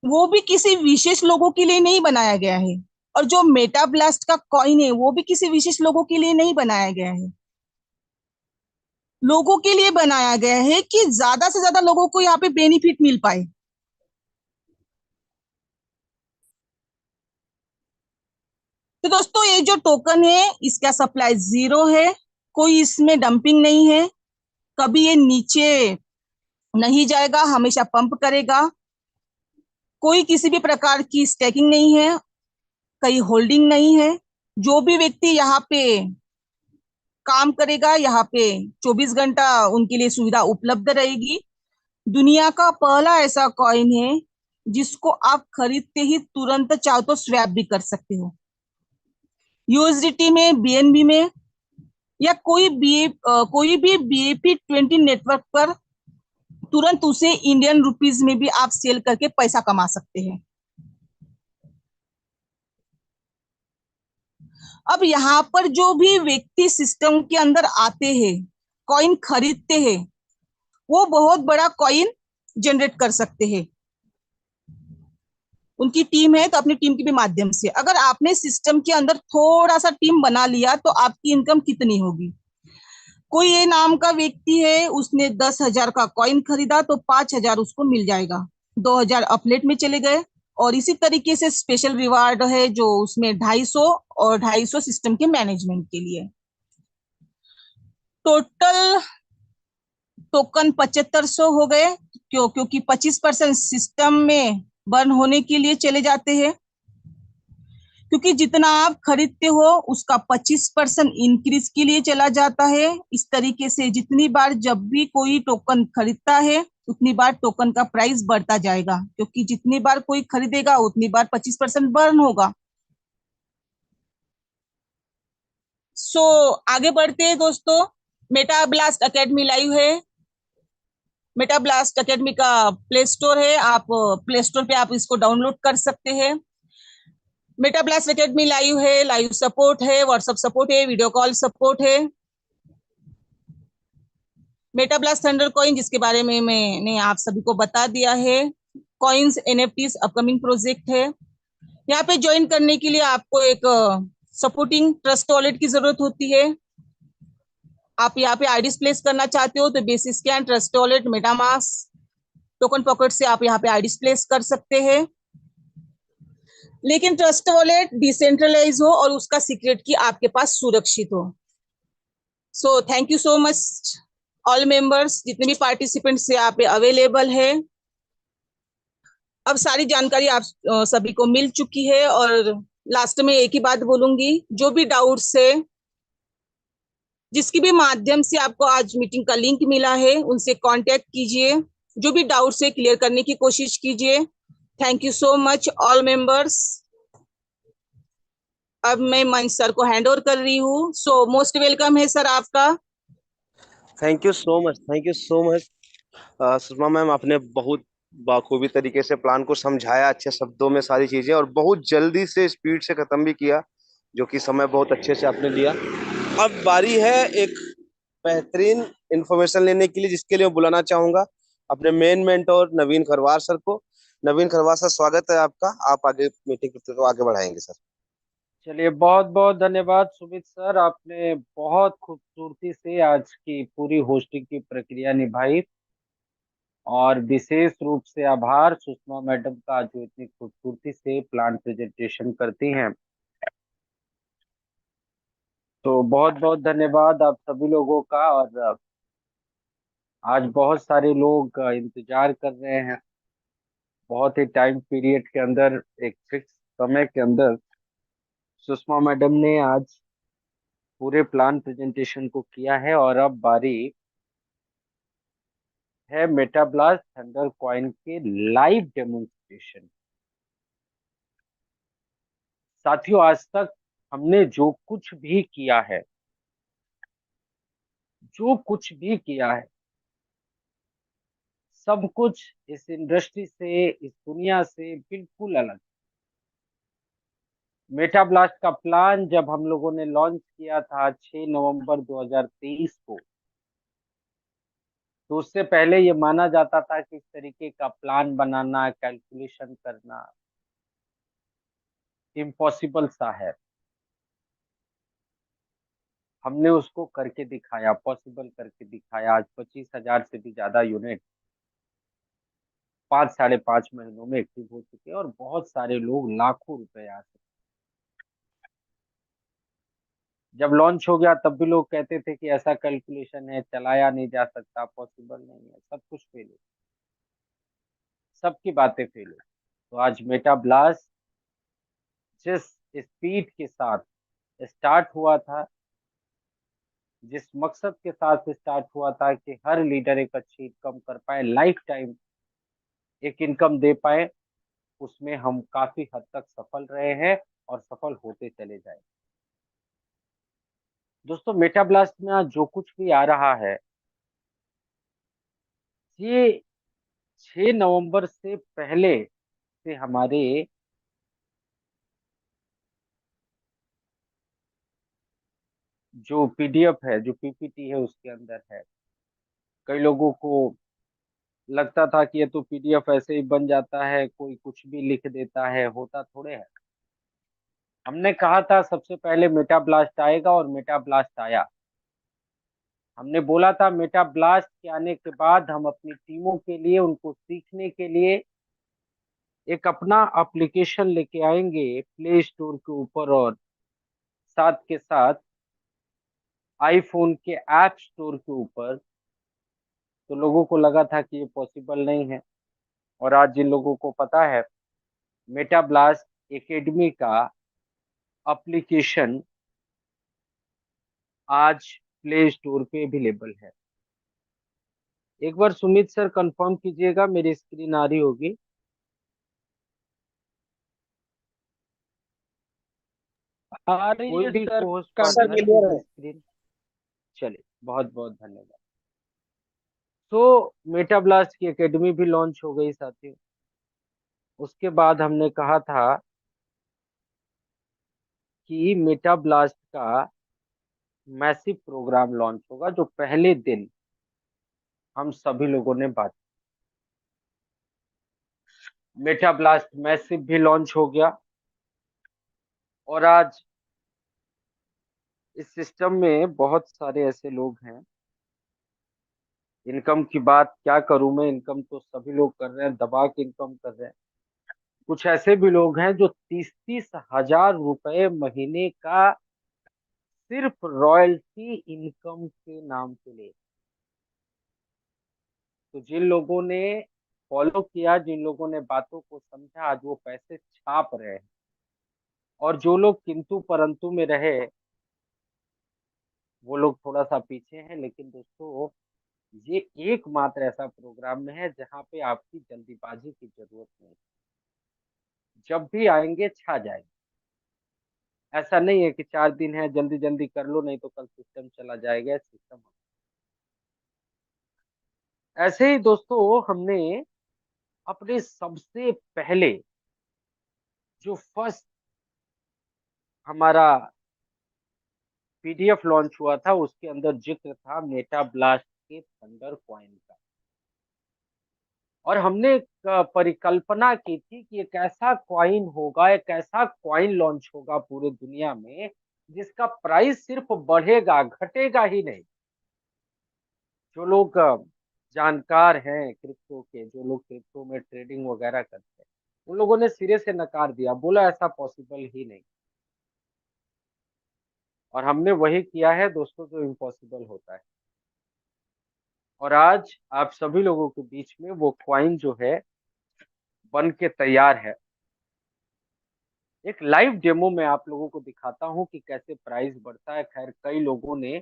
वो भी किसी विशेष लोगों के लिए नहीं बनाया गया है, और जो मेटा ब्लास्ट का कॉइन है वो भी किसी विशेष लोगों के लिए नहीं बनाया गया है। लोगों के लिए बनाया गया है कि ज्यादा से ज्यादा लोगों को यहाँ पे बेनिफिट मिल पाए। तो दोस्तों ये जो टोकन है इसका सप्लाई 0 है, कोई इसमें डंपिंग नहीं है, कभी ये नीचे नहीं जाएगा, हमेशा पंप करेगा। कोई किसी भी प्रकार की स्टैकिंग नहीं है, कहीं होल्डिंग नहीं है। जो भी व्यक्ति यहाँ पे काम करेगा, यहाँ पे 24 घंटा उनके लिए सुविधा उपलब्ध रहेगी। दुनिया का पहला ऐसा कॉइन है जिसको आप खरीदते ही तुरंत चाहो तो स्वैप भी कर सकते हो। यूएसडीटी में, बीएनबी में, या कोई भी BAP20 नेटवर्क पर तुरंत उसे इंडियन रुपीज में भी आप सेल करके पैसा कमा सकते हैं। अब यहाँ पर जो भी व्यक्ति सिस्टम के अंदर आते हैं, कॉइन खरीदते हैं, वो बहुत बड़ा कॉइन जनरेट कर सकते हैं। उनकी टीम है तो अपनी टीम के भी माध्यम से, अगर आपने सिस्टम के अंदर थोड़ा सा टीम बना लिया तो आपकी इनकम कितनी होगी। कोई ये नाम का व्यक्ति है, उसने 10,000 का कॉइन खरीदा तो 5,000 उसको मिल जाएगा, 2,000 अपलेट में चले गए। और इसी तरीके से स्पेशल रिवार्ड है जो उसमें 250 और 250 सिस्टम के मैनेजमेंट के लिए। टोटल टोकन 7,500 हो गए। क्योंकि 25% सिस्टम में बर्न होने के लिए चले जाते हैं, क्योंकि जितना आप खरीदते हो उसका 25% इंक्रीज के लिए चला जाता है। इस तरीके से जितनी बार जब भी कोई टोकन खरीदता है उतनी बार टोकन का प्राइस बढ़ता जाएगा, क्योंकि जितनी बार कोई खरीदेगा उतनी बार 25% बर्न होगा। सो आगे बढ़ते हैं दोस्तों। मेटा ब्लास्ट अकेडमी लाइव है। मेटा ब्लास्ट अकेडमी का प्ले स्टोर है, आप प्ले स्टोर पे आप इसको डाउनलोड कर सकते हैं। मेटा ब्लास्ट अकेडमी लाइव है, लाइव सपोर्ट है, व्हाट्सएप सपोर्ट है, वीडियो कॉल सपोर्ट है। मेटा ब्लास्ट थंडर कॉइन जिसके बारे में मैंने आप सभी को बता दिया है। कॉइन्स एनएफटीज अपकमिंग प्रोजेक्ट है। यहाँ पे ज्वाइन करने के लिए आपको एक सपोर्टिंग ट्रस्ट वॉलेट की जरूरत होती है। आप यहाँ पे आईडीज प्लेस करना चाहते हो तो basis scan, trust wallet, MetaMask, token pocket से आप यहाँ पे आईडीज प्लेस कर सकते हैं। लेकिन ट्रस्ट वॉलेट डिसेंट्रलाइज हो और उसका सीक्रेट की आपके पास सुरक्षित हो। So thank you so much all members, जितने भी पार्टिसिपेंट्स यहाँ पे अवेलेबल है। अब सारी जानकारी आप सभी को मिल चुकी है। और लास्ट में एक ही बात बोलूंगी, जो भी डाउट्स है, जिसकी भी माध्यम से आपको आज मीटिंग का लिंक मिला है उनसे कांटेक्ट कीजिए। जो भी डाउट्स है क्लियर करने की कोशिश कीजिए। Thank you so much all members. अब मैं मंच सर को हैंड ओवर कर रही हूँ। सो मोस्ट वेलकम है सर आपका। Thank you so much, thank you so much. Sushma ma'am, आपने बहुत बाखूबी तरीके से प्लान को समझाया, अच्छे शब्दों में सारी चीजें, और बहुत जल्दी से स्पीड से खत्म भी किया, जो कि समय बहुत अच्छे से आपने लिया। अब बारी है एक बेहतरीन इंफॉर्मेशन लेने के लिए, जिसके लिए मैं बुलाना चाहूंगा अपने मेन मेंटोर नवीन खरवार सर को। नवीन खरवार सर, स्वागत है आपका। आप आगे मीटिंग को आगे बढ़ाएंगे सर। चलिए, बहुत बहुत धन्यवाद सुमित सर, आपने बहुत खूबसूरती से आज की पूरी होस्टिंग की प्रक्रिया निभाई। और विशेष रूप से आभार सुषमा मैडम का, जो इतनी खूबसूरती से प्लान प्रेजेंटेशन करती हैं। तो बहुत बहुत धन्यवाद आप सभी लोगों का। और आज बहुत सारे लोग इंतजार कर रहे हैं। बहुत ही टाइम पीरियड के अंदर, एक फिक्स समय के अंदर सुषमा मैडम ने आज पूरे प्लान प्रेजेंटेशन को किया है। और अब बारी है मेटाब्लास्ट थंडर कॉइन के लाइव डेमोन्स्ट्रेशन। साथियों, आज तक हमने जो कुछ भी किया है, जो कुछ भी किया है, सब कुछ इस इंडस्ट्री से, इस दुनिया से बिल्कुल अलग। मेटाब्लास्ट का प्लान जब हम लोगों ने लॉन्च किया था 6 नवंबर 2023 को, तो उससे पहले ये माना जाता था कि इस तरीके का प्लान बनाना, कैलकुलेशन करना इम्पॉसिबल सा है। हमने उसको करके दिखाया, पॉसिबल करके दिखाया। आज 25,000 से भी ज्यादा यूनिट 5 साढ़े 5 महीनों में एक्टिव हो चुके हैं, और बहुत सारे लोग लाखों रुपए आ सकते। जब लॉन्च हो गया तब भी लोग कहते थे कि ऐसा कैलकुलेशन है, चलाया नहीं जा सकता, पॉसिबल नहीं है, सब कुछ फेल हो, सबकी बातें फेल हो। तो आज मेटा ब्लास्ट जिस स्पीड के साथ स्टार्ट हुआ था, जिस मकसद के साथ स्टार्ट हुआ था कि हर लीडर एक अच्छी इनकम कर पाए, लाइफ टाइम एक इनकम दे पाए, उसमें हम काफी हद तक सफल रहे हैं और सफल होते चले जाए। दोस्तों, मेटा ब्लास्ट में आज जो कुछ भी आ रहा है, ये 6 नवंबर से पहले से हमारे जो पीडीएफ है, जो पीपीटी है, उसके अंदर है। कई लोगों को लगता था कि ये तो पीडीएफ ऐसे ही बन जाता है, कोई कुछ भी लिख देता है, होता थोड़े है। हमने कहा था सबसे पहले मेटा ब्लास्ट आएगा, और मेटा ब्लास्ट आया। हमने बोला था मेटा ब्लास्ट के आने के बाद हम अपनी टीमों के लिए, उनको सीखने के लिए एक अपना एप्लीकेशन लेके आएंगे प्ले स्टोर के ऊपर, और साथ के साथ आईफोन के ऐप स्टोर के ऊपर। तो लोगों को लगा था कि ये पॉसिबल नहीं है, और आज जिन लोगों को पता है, मेटा ब्लास्ट एकेडमी का एप्लीकेशन आज प्ले स्टोर पे अवेलेबल है। एक बार सुमित सर कंफर्म कीजिएगा, मेरी स्क्रीन आ रही होगी। आ रही कोई है भी sir, host sir partner clear कीजिए है। स्क्रीन। चलिए, बहुत बहुत धन्यवाद। तो मेटा ब्लास्ट की एकेडमी भी लॉन्च हो गई साथियों। उसके बाद हमने कहा था कि मेटा ब्लास्ट का मैसिव प्रोग्राम लॉन्च होगा, जो पहले दिन हम सभी लोगों ने बात। मेटा ब्लास्ट मैसिव भी लॉन्च हो गया, और आज इस सिस्टम में बहुत सारे ऐसे लोग हैं। इनकम की बात क्या करूं मैं, इनकम तो सभी लोग कर रहे हैं, दबा के इनकम कर रहे हैं। कुछ ऐसे भी लोग हैं जो 30-30 हजार रुपए महीने का सिर्फ रॉयल्टी इनकम के नाम पे ले। तो जिन लोगों ने फॉलो किया, जिन लोगों ने बातों को समझा, आज वो पैसे छाप रहे हैं। और जो लोग किंतु परंतु में रहे, वो लोग थोड़ा सा पीछे हैं। लेकिन दोस्तों, ये एकमात्र ऐसा प्रोग्राम है जहाँ पे आपकी जल्दीबाजी की जरूरत नहीं। जब भी आएंगे छा जाएंगे। ऐसा नहीं है कि 4 दिन है जल्दी जल्दी कर लो, नहीं तो कल सिस्टम चला जाएगा। सिस्टम ऐसे ही दोस्तों, हमने अपने सबसे पहले जो फर्स्ट हमारा पीडीएफ लॉन्च हुआ था, उसके अंदर जिक्र था मेटा ब्लास्ट के थंडर कॉइन का। और हमने एक परिकल्पना की थी कि एक ऐसा कॉइन होगा, एक ऐसा कॉइन लॉन्च होगा पूरे दुनिया में, जिसका प्राइस सिर्फ बढ़ेगा, घटेगा ही नहीं। जो लोग जानकार हैं क्रिप्टो के, जो लोग क्रिप्टो में ट्रेडिंग वगैरह करते हैं, उन लोगों ने सिरे से नकार दिया, बोला ऐसा पॉसिबल ही नहीं। और हमने वही किया है दोस्तों, जो इम्पॉसिबल होता है। और आज आप सभी लोगों के बीच में वो क्वाइन जो है बन के तैयार है। एक लाइव डेमो में आप लोगों को दिखाता हूं कि कैसे प्राइस बढ़ता है। खैर, कई लोगों ने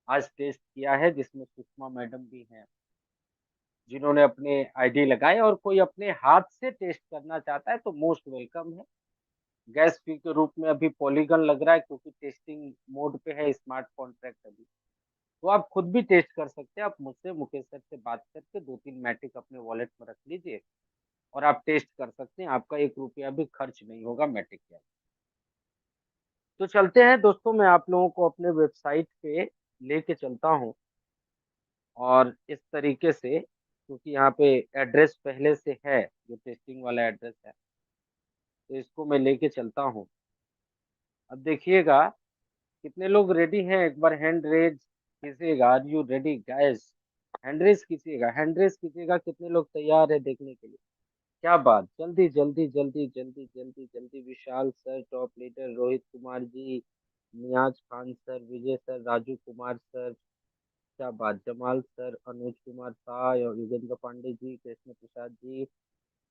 आज टेस्ट किया है, जिसमें सुषमा मैडम भी हैं, जिन्होंने अपने आईडी लगाए। और कोई अपने हाथ से टेस्ट करना चाहता है तो मोस्ट वेलकम है। गैस फी के रूप में अभी पॉलीगन लग रहा है, क्योंकि टेस्टिंग मोड पे है स्मार्ट कॉन्ट्रैक्ट अभी। तो आप खुद भी टेस्ट कर सकते हैं। आप मुझसे, मुकेश सर से बात करके 2-3 मैटिक अपने वॉलेट में रख लीजिए, और आप टेस्ट कर सकते हैं। आपका 1 रुपया भी खर्च नहीं होगा मैटिक के। तो चलते हैं दोस्तों, मैं आप लोगों को अपने वेबसाइट पे लेके चलता हूँ। और इस तरीके से, क्योंकि यहाँ पे एड्रेस पहले से है, जो टेस्टिंग वाला एड्रेस है, तो इसको मैं लेके चलता हूँ। अब देखिएगा कितने लोग रेडी हैं। एक बार हैंड रेज कीजिएगा। Are you ready guys? Hand raise कीजिएगा, हैंड रेज कीजिएगा। कितने लोग तैयार है देखने के लिए? क्या बात, जल्दी जल्दी जल्दी जल्दी जल्दी जल्दी। Vishal sir, top leader Rohit Kumar ji, Niyaz Khan sir, Vijay sir, Raju Kumar sir, क्या बात, जमाल सर, अनुज कुमार शाह और Yogendra Pandey ji, Krishna Prasad ji,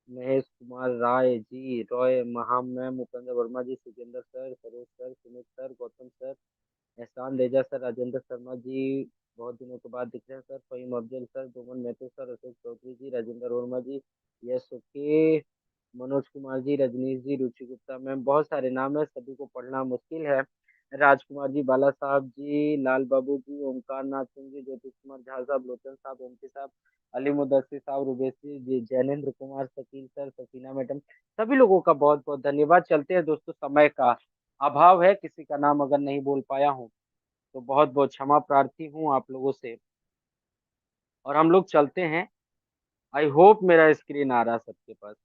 Mahesh Kumar Rai ji, Roy Maha ma'am, Upendra Verma ji, Sukhendra sir, Saroj sir, Sumit sir, Gautam sir, Ehsan Reza sir, Rajendra Sharma ji, बहुत दिनों के बाद दिख रहे हैं sir, Faheem Afzal sir, Doman Mahto sir, Ashok Chaudhary ji, Rajendra Verma ji, yes okay, Manoj Kumar ji, Rajnish ji, Ruchi Gupta ma'am, बहुत सारे नाम है, सभी को पढ़ना मुश्किल है। राजकुमार जी, बाला साहब जी, लाल बाबू जी, ओमकार नाथ सिंह जी, ज्योतिष कुमार झा साहब, लोचन साहब, ओमती साहब, अली मुदस्सिर साहब, रुबेशी जी, जैनेन्द्र कुमार, शकील सर, सकीना मैडम, सभी लोगों का बहुत बहुत धन्यवाद। चलते हैं दोस्तों, समय का अभाव है, किसी का नाम अगर नहीं बोल पाया हूँ तो बहुत बहुत क्षमा प्रार्थी हूँ आप लोगों से, और हम लोग चलते हैं। आई होप मेरा स्क्रीन आ रहा है सबके पास,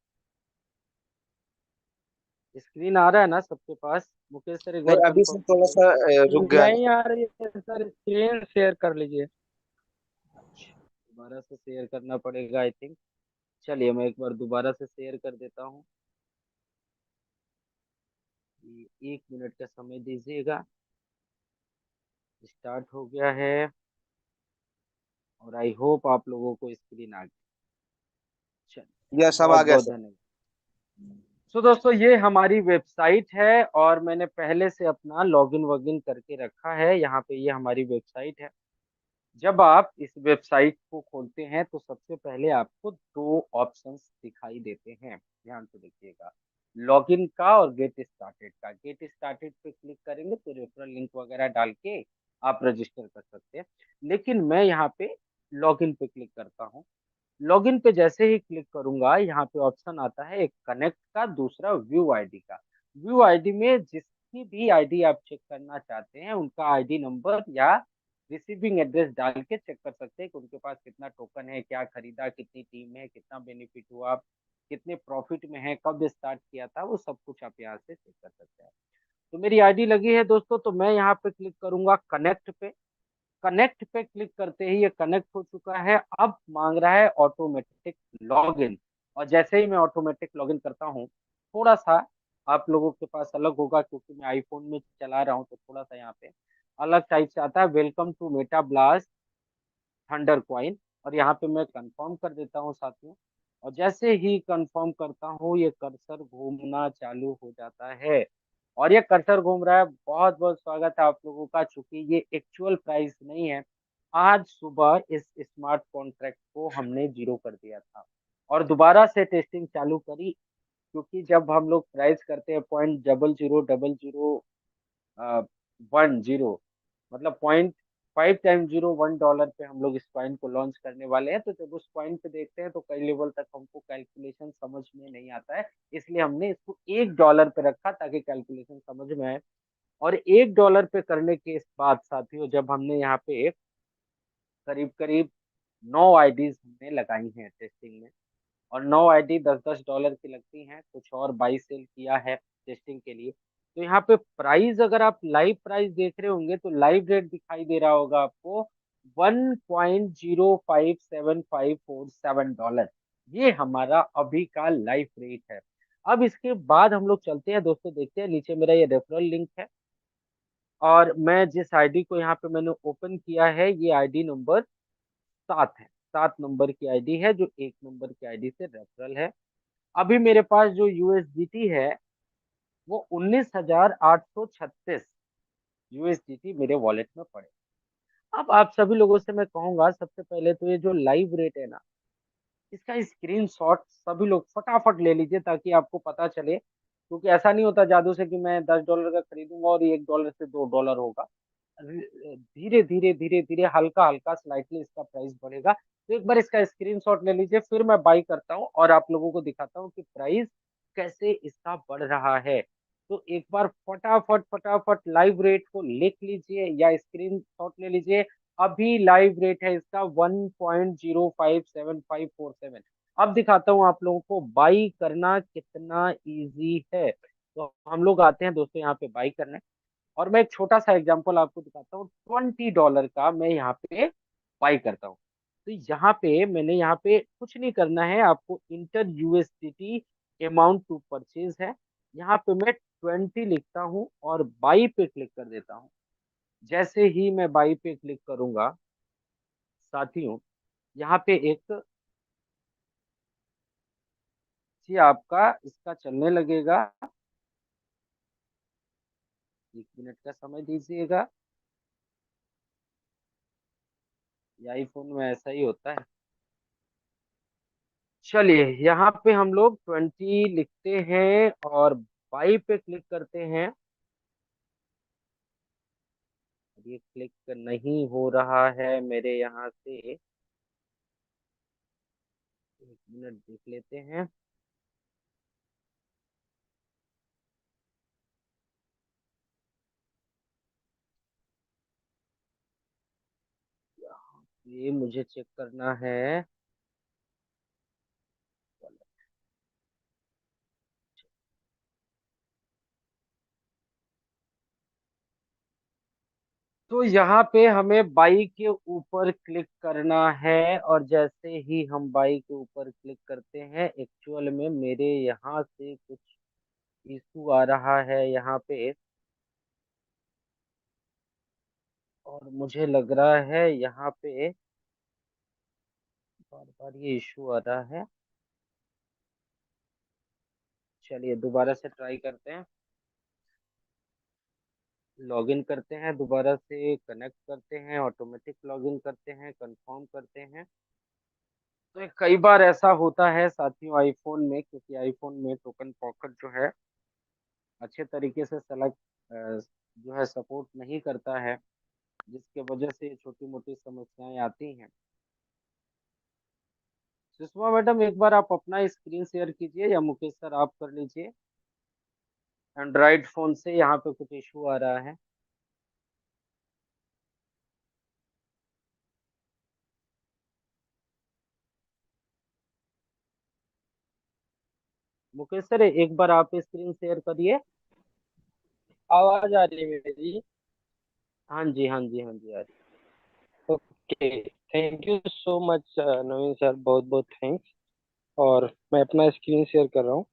स्क्रीन आ रहा है ना सबके पास? मुकेश सर एक नहीं, बार अभी से कंफर्म थोड़ा कीजिएगा। सा रुक गया है। नहीं आ रही है सर, स्क्रीन शेयर कर लीजिए। दोबारा से शेयर करना पड़ेगा आई थिंक। चलिए मैं एक बार दोबारा से शेयर कर देता हूँ। 1 मिनट का समय दीजिएगा। स्टार्ट हो गया है, और आई होप आप लोगों को स्क्रीन आ गई। चलिए, यह सब आ बहुत गया बहुत सर। धन्यवाद। तो दोस्तों ये हमारी वेबसाइट है, और मैंने पहले से अपना लॉगिन वॉगिन करके रखा है यहाँ पे। ये हमारी वेबसाइट है। जब आप इस वेबसाइट को खोलते हैं तो सबसे पहले आपको दो ऑप्शंस दिखाई देते हैं, ध्यान से देखिएगा, लॉगिन का और गेट स्टार्टेड का। गेट स्टार्टेड पे क्लिक करेंगे तो रेफरल लिंक वगैरह डाल के आप रजिस्टर कर सकते हैं, लेकिन मैं यहाँ पे लॉगिन पे क्लिक करता हूँ। लॉगिन पे जैसे ही क्लिक करूंगा, यहाँ पे ऑप्शन आता है एक कनेक्ट का, दूसरा व्यू आईडी का। व्यू आईडी में जिसकी भी आईडी आप चेक करना चाहते हैं उनका आईडी नंबर या रिसीविंग एड्रेस डाल के चेक कर सकते हैं कि उनके पास कितना टोकन है, क्या खरीदा, कितनी टीम है, कितना बेनिफिट हुआ, कितने प्रॉफिट में है, कब स्टार्ट किया था, वो सब कुछ आप यहाँ से चेक कर सकते हैं। तो मेरी आईडी लगी है दोस्तों, तो मैं यहाँ पे क्लिक करूंगा कनेक्ट पे। कनेक्ट पे क्लिक करते ही ये कनेक्ट हो चुका है। अब मांग रहा है ऑटोमेटिक लॉगिन, और जैसे ही मैं ऑटोमेटिक लॉगिन करता हूँ, थोड़ा सा आप लोगों के पास अलग होगा क्योंकि मैं आईफोन में चला रहा हूँ, तो थोड़ा सा यहाँ पे अलग टाइप से आता है, welcome to Meta Blast Thunder Coin. और यहाँ पे मैं कंफर्म कर देता हूँ साथियों, और जैसे ही कंफर्म करता हूँ ये कर्सर घूमना चालू हो जाता है। और ये कर्सर घूम रहा है, बहुत बहुत स्वागत है आप लोगों का। चूंकि ये एक्चुअल प्राइस नहीं है, आज सुबह इस स्मार्ट कॉन्ट्रैक्ट को हमने जीरो कर दिया था और दोबारा से टेस्टिंग चालू करी, क्योंकि जब हम लोग प्राइस करते हैं 0.0000 10, मतलब 0.5 टाइम 0 1 डॉलर पे हम लोग इस कॉइन को लॉन्च करने वाले हैं। तो जब उस कॉइन पे देखते हैं तो कई लेवल तक हमको कैलकुलेशन समझ में नहीं आता है, इसलिए हमने इसको 1 डॉलर पे रखा ताकि कैलकुलेशन समझ में आए। और 1 डॉलर पे करने के इस बाद साथियों, जब हमने यहाँ पे करीब करीब 9 आईडीज हमने लगाई हैं टेस्टिंग में, और 9 आईडी 10-10 डॉलर की लगती हैं, कुछ और बाई सेल किया है टेस्टिंग के लिए। तो यहाँ पे प्राइस अगर आप लाइव प्राइस देख रहे होंगे तो लाइव रेट दिखाई दे रहा होगा आपको 1.057547 डॉलर। ये हमारा अभी का लाइव रेट है। अब इसके बाद हम लोग चलते हैं दोस्तों, देखते हैं नीचे मेरा ये रेफरल लिंक है, और मैं जिस आईडी को यहाँ पे मैंने ओपन किया है ये आईडी नंबर 7 है। 7 नंबर की आईडी है जो 1 नंबर की आईडी से रेफरल है। अभी मेरे पास जो यूएसडीटी है वो 19,836 यूएसडीटी मेरे वॉलेट में पड़े। अब आप सभी लोगों से मैं कहूंगा, सबसे पहले तो ये जो लाइव रेट है ना, इसका स्क्रीनशॉट सभी लोग फटाफट ले लीजिए ताकि आपको पता चले, क्योंकि ऐसा नहीं होता जादू से कि मैं 10 डॉलर का खरीदूंगा और ये 1 डॉलर से 2 डॉलर होगा। धीरे धीरे धीरे धीरे हल्का हल्का स्लाइटली इसका प्राइस बढ़ेगा। तो एक बार इसका स्क्रीनशॉट ले लीजिए, फिर मैं बाई करता हूँ और आप लोगों को दिखाता हूँ कि प्राइस कैसे इसका बढ़ रहा है। तो एक बार फटाफट फटाफट लाइव रेट को लिख लीजिए या स्क्रीन शॉट ले लीजिए। अभी लाइव रेट है इसका 1.057547। अब दिखाता हूँ आप लोगों को बाई करना कितना इजी है। तो हम लोग आते हैं दोस्तों यहाँ पे बाई करने, और मैं एक छोटा सा एग्जांपल आपको दिखाता हूँ। 20 डॉलर का मैं यहाँ पे बाई करता हूँ। तो यहाँ पे मैंने यहाँ पे कुछ नहीं करना है, आपको enter USDT amount to purchase है। यहाँ पे मैं 20 लिखता हूँ और बाई पे क्लिक कर देता हूँ। जैसे ही मैं बाई पे क्लिक करूंगा साथियों, यहाँ पे एक जी आपका इसका चलने लगेगा। 1 मिनट का समय दीजिएगा। ये आईफोन में ऐसा ही होता है। चलिए यहाँ पे हम लोग 20 लिखते हैं और बाई पे क्लिक करते हैं। ये क्लिक नहीं हो रहा है मेरे यहाँ से। 1 मिनट देख लेते हैं। ये मुझे चेक करना है। तो यहाँ पे हमें बाई के ऊपर क्लिक करना है और जैसे ही हम बाई के ऊपर क्लिक करते हैं एक्चुअल में मेरे यहाँ से कुछ इशू आ रहा है यहाँ पे। और मुझे लग रहा है यहाँ पे बार बार ये इशू आ रहा है। चलिए दोबारा से ट्राई करते हैं। लॉगिन करते हैं, दोबारा से कनेक्ट करते हैं, ऑटोमेटिक लॉगिन करते हैं, कंफर्म करते हैं। तो ये कई बार ऐसा होता है साथियों आईफोन में, क्योंकि आईफोन में टोकन पॉकेट जो है अच्छे तरीके से सेलेक्ट जो है सपोर्ट नहीं करता है, जिसके वजह से छोटी मोटी समस्याएं आती हैं। सुषमा मैडम एक बार आप अपना स्क्रीन शेयर कीजिए या मुकेश सर आप कर लीजिए। एंड्रॉइड फोन से यहाँ पे कुछ इशू आ रहा है। मुकेश सर एक बार आप स्क्रीन शेयर करिए। आवाज आ रही है मेरी? हाँ जी, हाँ जी, हाँ जी, आ रही okay. Thank you so much Naveen sir, बहुत बहुत थैंक्स। और मैं अपना स्क्रीन शेयर कर रहा हूँ।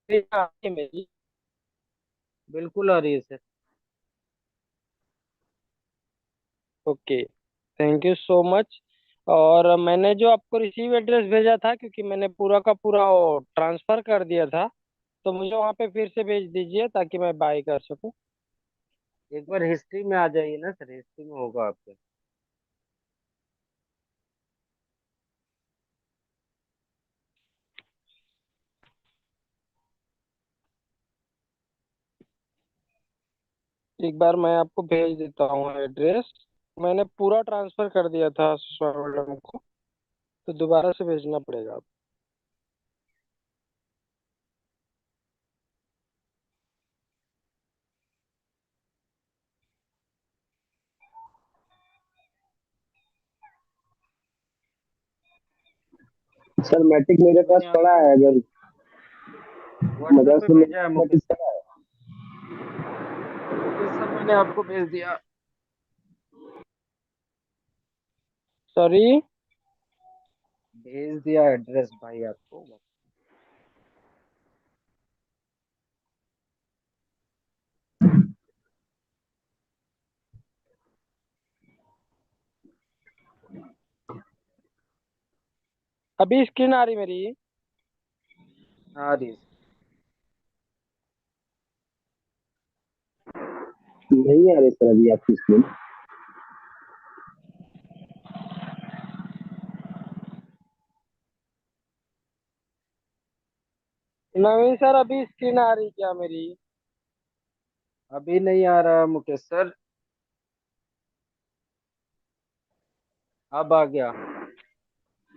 है। ये आ रही है मेरी? बिल्कुल आ रही है sir. Okay, thank you so much. और मैंने जो आपको रिसीव एड्रेस भेजा था, क्योंकि मैंने पूरा का पूरा ट्रांसफर कर दिया था, तो मुझे वहाँ पे फिर से भेज दीजिए ताकि मैं बाय कर सकूँ। एक बार हिस्ट्री में आ जाइए ना सर, हिस्ट्री में होगा आपके। एक बार मैं आपको भेज देता हूँ एड्रेस। मैंने पूरा ट्रांसफर कर दिया था मैडम को, तो दोबारा से भेजना पड़ेगा। सर मैट्रिक मेरे मैंने पास पड़ा आपको है, अगर व्हाट्सएप पे मदरसे में भेजा है मुकेश मैट्रिक सर। पड़ा है। मुकेश सर मैंने आपको भेज दिया। सॉरी। भेज दिया एड्रेस भाई आपको। अभी स्क्रीन आ रही मेरी? आ रही है। नहीं आ रही सर अभी आपकी स्क्रीन। नवीन सर, अभी स्क्रीन आ रही क्या मेरी? अभी नहीं आ रहा मुकेश सर। अब आ गया।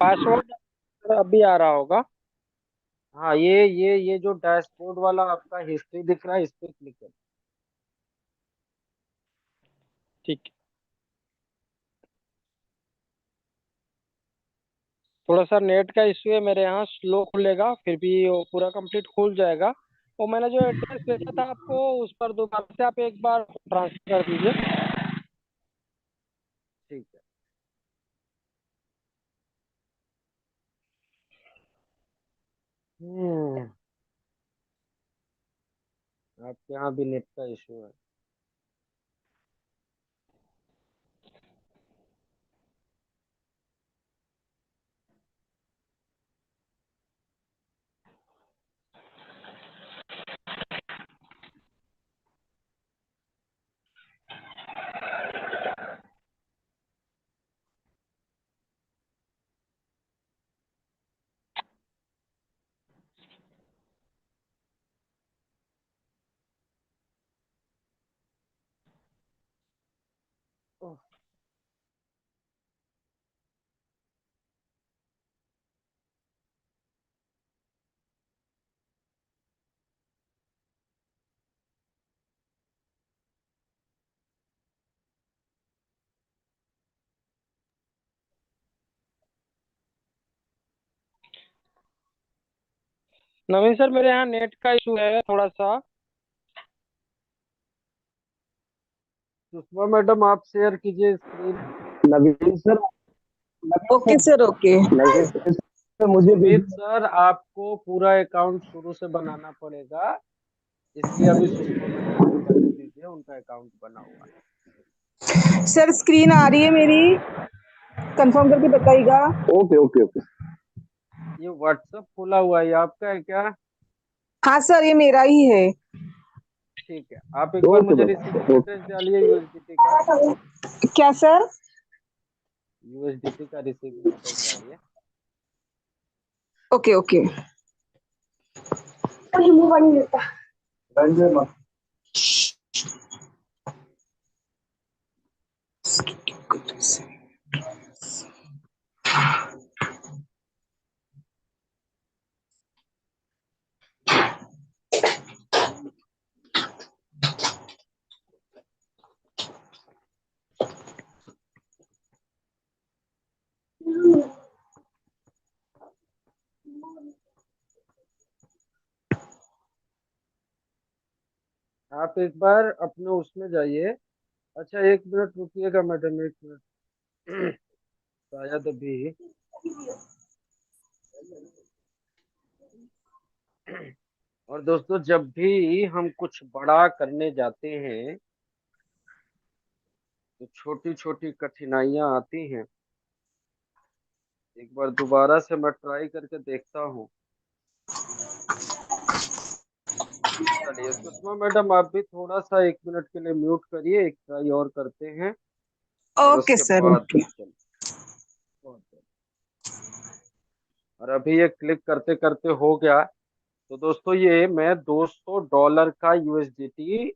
पासवर्ड अभी आ रहा होगा। हाँ ये जो डैशबोर्ड वाला आपका हिस्ट्री दिख रहा है इस पे क्लिक करें। ठीक है। थोड़ा सा नेट का इश्यू है मेरे यहाँ, स्लो खुलेगा, फिर भी वो पूरा कंप्लीट खुल जाएगा। वो मैंने जो एड्रेस भेजा था आपको, उस पर दोबारा से आप एक बार ट्रांसफर कर दीजिए। ठीक है। हम्म आपके यहाँ भी नेट का इशू है? ओह, नवीन सर, मेरे यहाँ नेट का इशू है थोड़ा सा। सुषमा मैडम, आप शेयर कीजिए स्क्रीन। नवीन सर, ओके सर, ओके। नवीन सर मुझे सुमित सर, आपको पूरा अकाउंट शुरू से बनाना पड़ेगा, इसलिए अभी सुषमा मैडम को करने दीजिए, उनका अकाउंट बना हुआ सर स्क्रीन आ रही है मेरी, कंफर्म करके बताइएगा। Okay okay okay. है। ये व्हाट्सएप खुला हुआ है, ये आपका है क्या? हाँ सर, ये मेरा ही है। ठीक है, आप एक बार ओके मुझे बस, रिसीविंग एड्रेस डालिए यूएसडीटी का। क्या सर? यूएसडीटी का रिसीविंग एड्रेस डालिए। Okay okay. आप एक बार अपने उसमें जाइए। अच्छा, एक मिनट रुकिएगा मैडम, एक मिनट। शायद अभी। और दोस्तों, जब भी हम कुछ बड़ा करने जाते हैं तो छोटी छोटी कठिनाइयां आती हैं। एक बार दोबारा से मैं ट्राई करके देखता हूँ। चलिए सुषमा मैडम, आप भी थोड़ा सा 1 मिनट के लिए म्यूट करिए, एक ट्राई और करते हैं और ओके उसके सर, बाद ओके। और अभी ये क्लिक करते करते हो गया। तो दोस्तों, ये मैं $200 का यूएसडीटी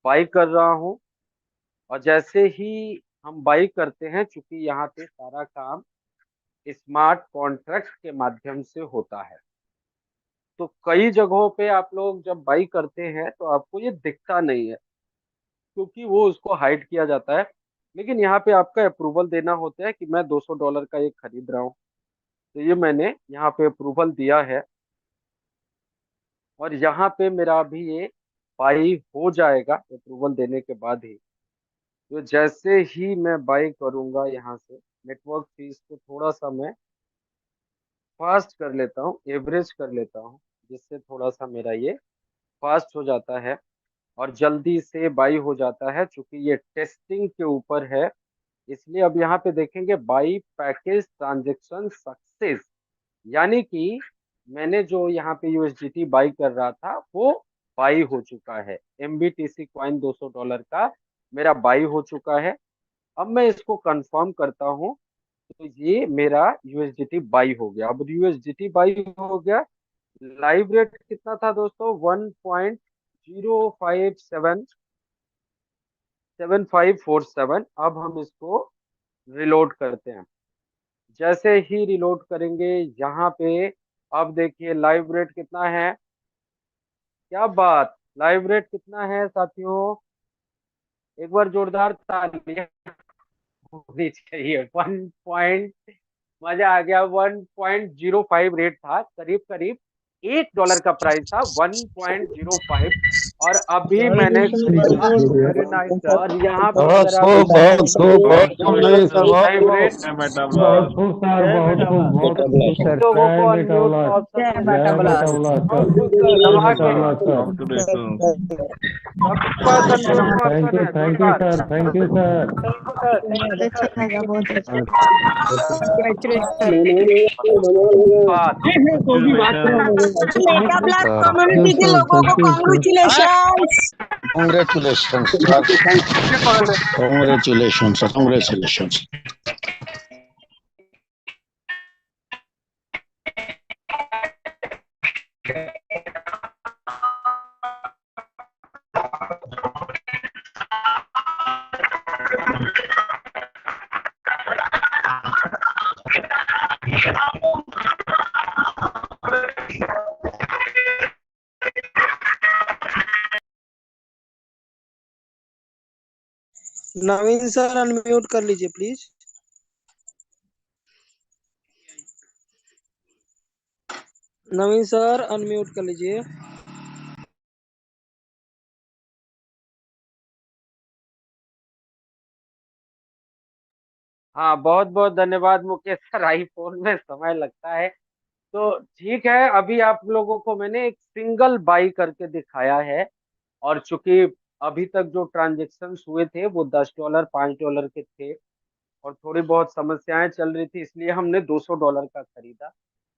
बाई कर रहा हूँ। और जैसे ही हम बाई करते हैं, चूंकि यहाँ पे सारा काम स्मार्ट कॉन्ट्रैक्ट के माध्यम से होता है, तो कई जगहों पे आप लोग जब बाई करते हैं तो आपको ये दिखता नहीं है, क्योंकि वो उसको हाइड किया जाता है। लेकिन यहाँ पे आपका अप्रूवल देना होता है कि मैं $200 का ये खरीद रहा हूँ। तो ये मैंने यहाँ पे अप्रूवल दिया है, और यहाँ पे मेरा अभी ये बाई हो जाएगा अप्रूवल देने के बाद ही। तो जैसे ही मैं बाई करूंगा यहाँ से, नेटवर्क फीस को थोड़ा सा मैं फास्ट कर लेता हूँ, एवरेज कर लेता हूँ, जिससे थोड़ा सा मेरा ये फास्ट हो जाता है और जल्दी से बाई हो जाता है। चूंकि ये टेस्टिंग के ऊपर है, इसलिए अब यहाँ पे देखेंगे बाई पैकेज ट्रांजेक्शन सक्सेस, यानी कि मैंने जो यहाँ पे यूएसडीटी बाई कर रहा था वो बाई हो चुका है। एमबीटीसी कॉइन $200 का मेरा बाई हो चुका है। अब मैं इसको कंफर्म करता हूँ, तो ये मेरा यूएसडीटी बाई हो गया। अब यूएसडीटी बाई हो गया। लाइव रेट कितना था दोस्तों? 1.0577547। अब हम इसको रिलोड करते हैं। जैसे ही रिलोड करेंगे यहाँ पे, अब देखिए लाइव रेट कितना है। क्या बात, लाइव रेट कितना है साथियों? एक बार जोरदार तालियां होनी चाहिए। 1 पॉइंट, मजा आ गया। 1.05 रेट था, करीब करीब $1 का प्राइस था। 1.05 और अभी मैंने देखा, वेरी नाइस सर। और यहाँ पे बहुत अगर आप खूब, बहुत देखेंगे खूब, बहुत खूब, नहीं तो बहुत टाइम खूब, रेट बहुत खूब सर, बहुत खूब, बहुत खूब सर, लोगों को जय बेटा अनम्यूट का उल्लास, ऑप्शन मिल जय रहा है। बेटा उल्लास बहुत सर, खूब सर, जय दबा बेटा के उल्लास सर। सबके पास अनम्यूट का थैंक ऑप्शन यू, है। थैंक यू जोरदार। Sir, thank you sir. बहुत अच्छा लगा, बहुत अच्छा। बात Meta block thank you community के सर, लोगों को thank you sir. Congratulation. Congratulation sir, congratulation sir, congratulation. Naveen sir unmute कर लीजिए प्लीज। नवीन सर अनम्यूट कर लीजिए। हाँ, बहुत बहुत धन्यवाद मुकेश सर। आईफोन में समय लगता है, तो ठीक है। अभी आप लोगों को मैंने एक सिंगल बाई करके दिखाया है, और चूंकि अभी तक जो ट्रांजेक्शन्स हुए थे वो $10 $5 के थे, और थोड़ी बहुत समस्याएं चल रही थी, इसलिए हमने $200 का खरीदा।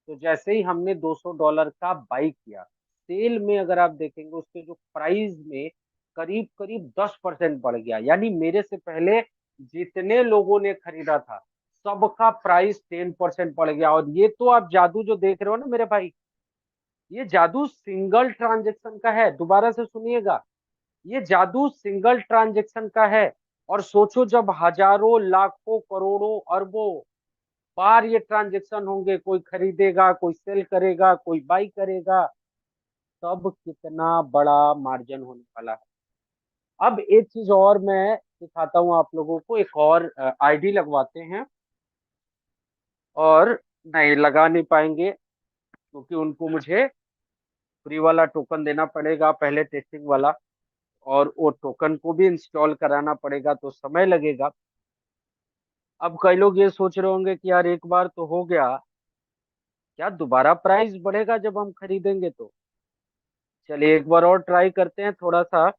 तो जैसे ही हमने $200 का बाई किया, सेल में अगर आप देखेंगे उसके जो प्राइस में करीब करीब 10% बढ़ गया। यानी मेरे से पहले जितने लोगों ने खरीदा था सबका प्राइस 10% बढ़ गया। और ये तो आप जादू जो देख रहे हो ना मेरे भाई, ये जादू सिंगल ट्रांजेक्शन का है। दोबारा से सुनिएगा, ये जादू सिंगल ट्रांजेक्शन का है। और सोचो, जब हजारों लाखों करोड़ों अरबों बार ये ट्रांजेक्शन होंगे, कोई खरीदेगा, कोई सेल करेगा, कोई बाई करेगा, तब कितना बड़ा मार्जिन होने वाला है। अब एक चीज और मैं दिखाता हूँ आप लोगों को, एक और आईडी लगवाते हैं। और नहीं लगा नहीं पाएंगे, क्योंकि उनको मुझे फ्री वाला टोकन देना पड़ेगा पहले, टेस्टिंग वाला, और वो टोकन को भी इंस्टॉल कराना पड़ेगा, तो समय लगेगा। अब कई लोग ये सोच रहे होंगे कि यार एक बार तो हो गया, क्या दोबारा प्राइस बढ़ेगा जब हम खरीदेंगे? तो चलिए एक बार और ट्राई करते हैं। थोड़ा सा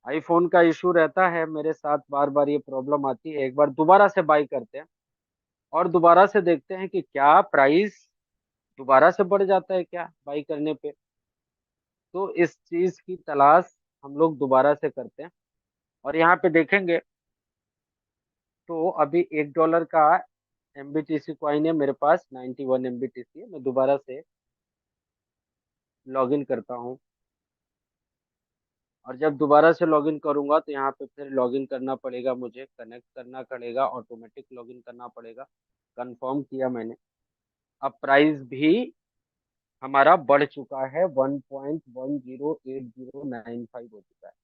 आईफोन का इशू रहता है मेरे साथ, बार बार ये प्रॉब्लम आती है। एक बार दोबारा से बाई करते हैं, और दोबारा से देखते हैं कि क्या प्राइस दोबारा से बढ़ जाता है क्या बाई करने पे। तो इस चीज की तलाश हम लोग दोबारा से करते हैं। और यहाँ पे देखेंगे तो अभी $1 का एमबीटीसी कॉइन है मेरे पास, 91 एमबीटीसी है। मैं दोबारा से लॉगिन करता हूँ, और जब दोबारा से लॉगिन करूंगा तो यहाँ पे फिर लॉगिन करना पड़ेगा, मुझे कनेक्ट करना पड़ेगा, ऑटोमेटिक लॉगिन करना पड़ेगा। कंफर्म किया मैंने। अब प्राइस भी हमारा बढ़ चुका है, 1.108095 हो चुका है।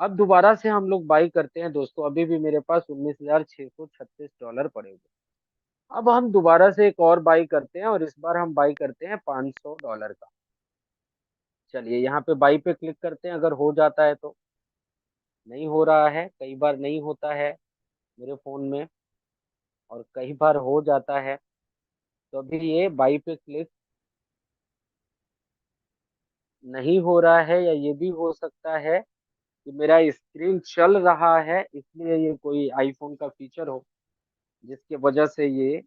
अब दोबारा से हम लोग बाई करते हैं दोस्तों। अभी भी मेरे पास $19,636 पड़े हुए। अब हम दोबारा से एक और बाई करते हैं, और इस बार हम बाई करते हैं $500 का। चलिए यहाँ पे बाई पे क्लिक करते हैं, अगर हो जाता है तो। नहीं हो रहा है, कई बार नहीं होता है मेरे फोन में, और कई बार हो जाता है। तो अभी ये बाई पे क्लिक नहीं हो रहा है, या ये भी हो सकता है कि मेरा स्क्रीन चल रहा है, इसलिए ये कोई आईफोन का फीचर हो जिसकी वजह से ये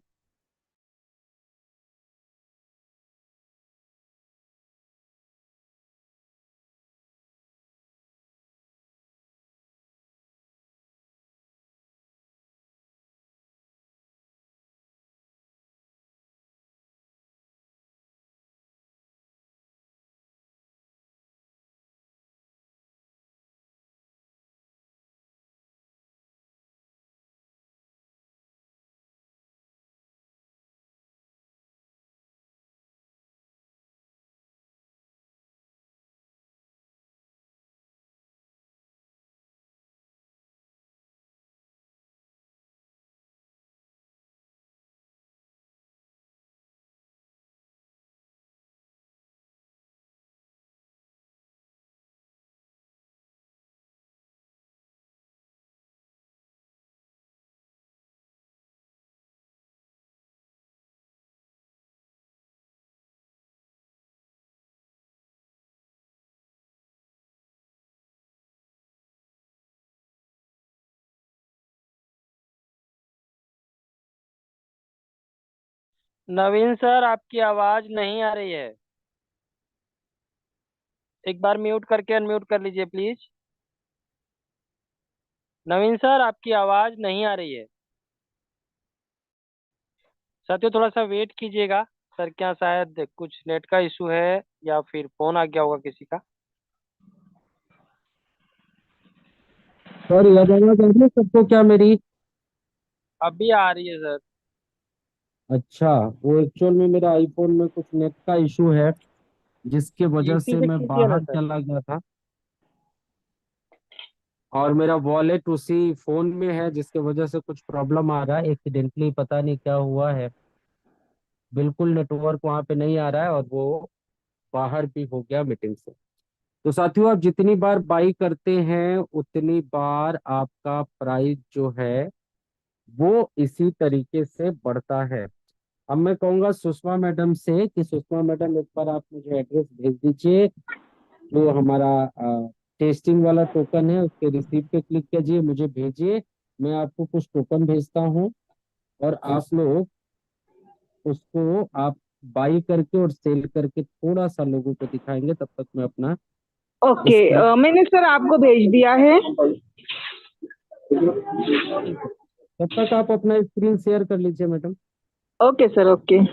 नवीन सर, आपकी आवाज नहीं आ रही है। एक बार म्यूट करके अनम्यूट कर लीजिए प्लीज। नवीन सर, आपकी आवाज नहीं आ रही है। साथियों, थोड़ा सा वेट कीजिएगा। सर, क्या शायद कुछ नेट का इशू है या फिर फोन आ गया होगा किसी का। सर याद आवाज आ रही है सबको क्या मेरी? अभी आ रही है सर। अच्छा, वो एक्चुअल में मेरा आईफोन में कुछ नेट का इशू है, जिसके वजह ईपी से से मैं कीजिए ना बाहर सर। चला गया था। और मेरा वॉलेट उसी फोन में है, जिसके वजह से कुछ प्रॉब्लम आ रहा है एक्सीडेंटली, पता नहीं क्या हुआ है। बिल्कुल नेटवर्क वहां पे नहीं आ रहा है और वो बाहर भी हो गया मीटिंग से। तो साथियों, आप जितनी बार बाई करते हैं उतनी बार आपका प्राइस जो है वो इसी तरीके से बढ़ता है। अब मैं कहूंगा सुषमा मैडम से कि सुषमा मैडम, एक बार आप मुझे एड्रेस भेज दीजिए। जो हमारा टेस्टिंग वाला टोकन है उसके रिसीव पे क्लिक कीजिए, मुझे भेजिए। मैं आपको कुछ टोकन भेजता हूँ और आप लोग उसको आप बाई करके और सेल करके थोड़ा सा लोगों को दिखाएंगे। तब तक मैं अपना ओके, स्क्रीन, मैंने सर आपको भेज दिया है। तब तक आप अपना स्क्रीन शेयर कर लीजिए madam. Okay sir, okay.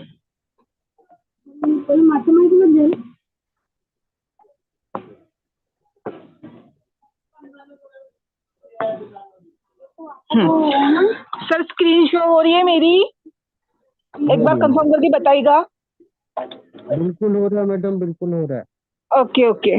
Sir screen show हो रही है मेरी, एक हो बार रही है, कंफर्म करके बताइएगा। बिल्कुल हो रहा है मैडम, बिल्कुल हो रहा है। Okay okay.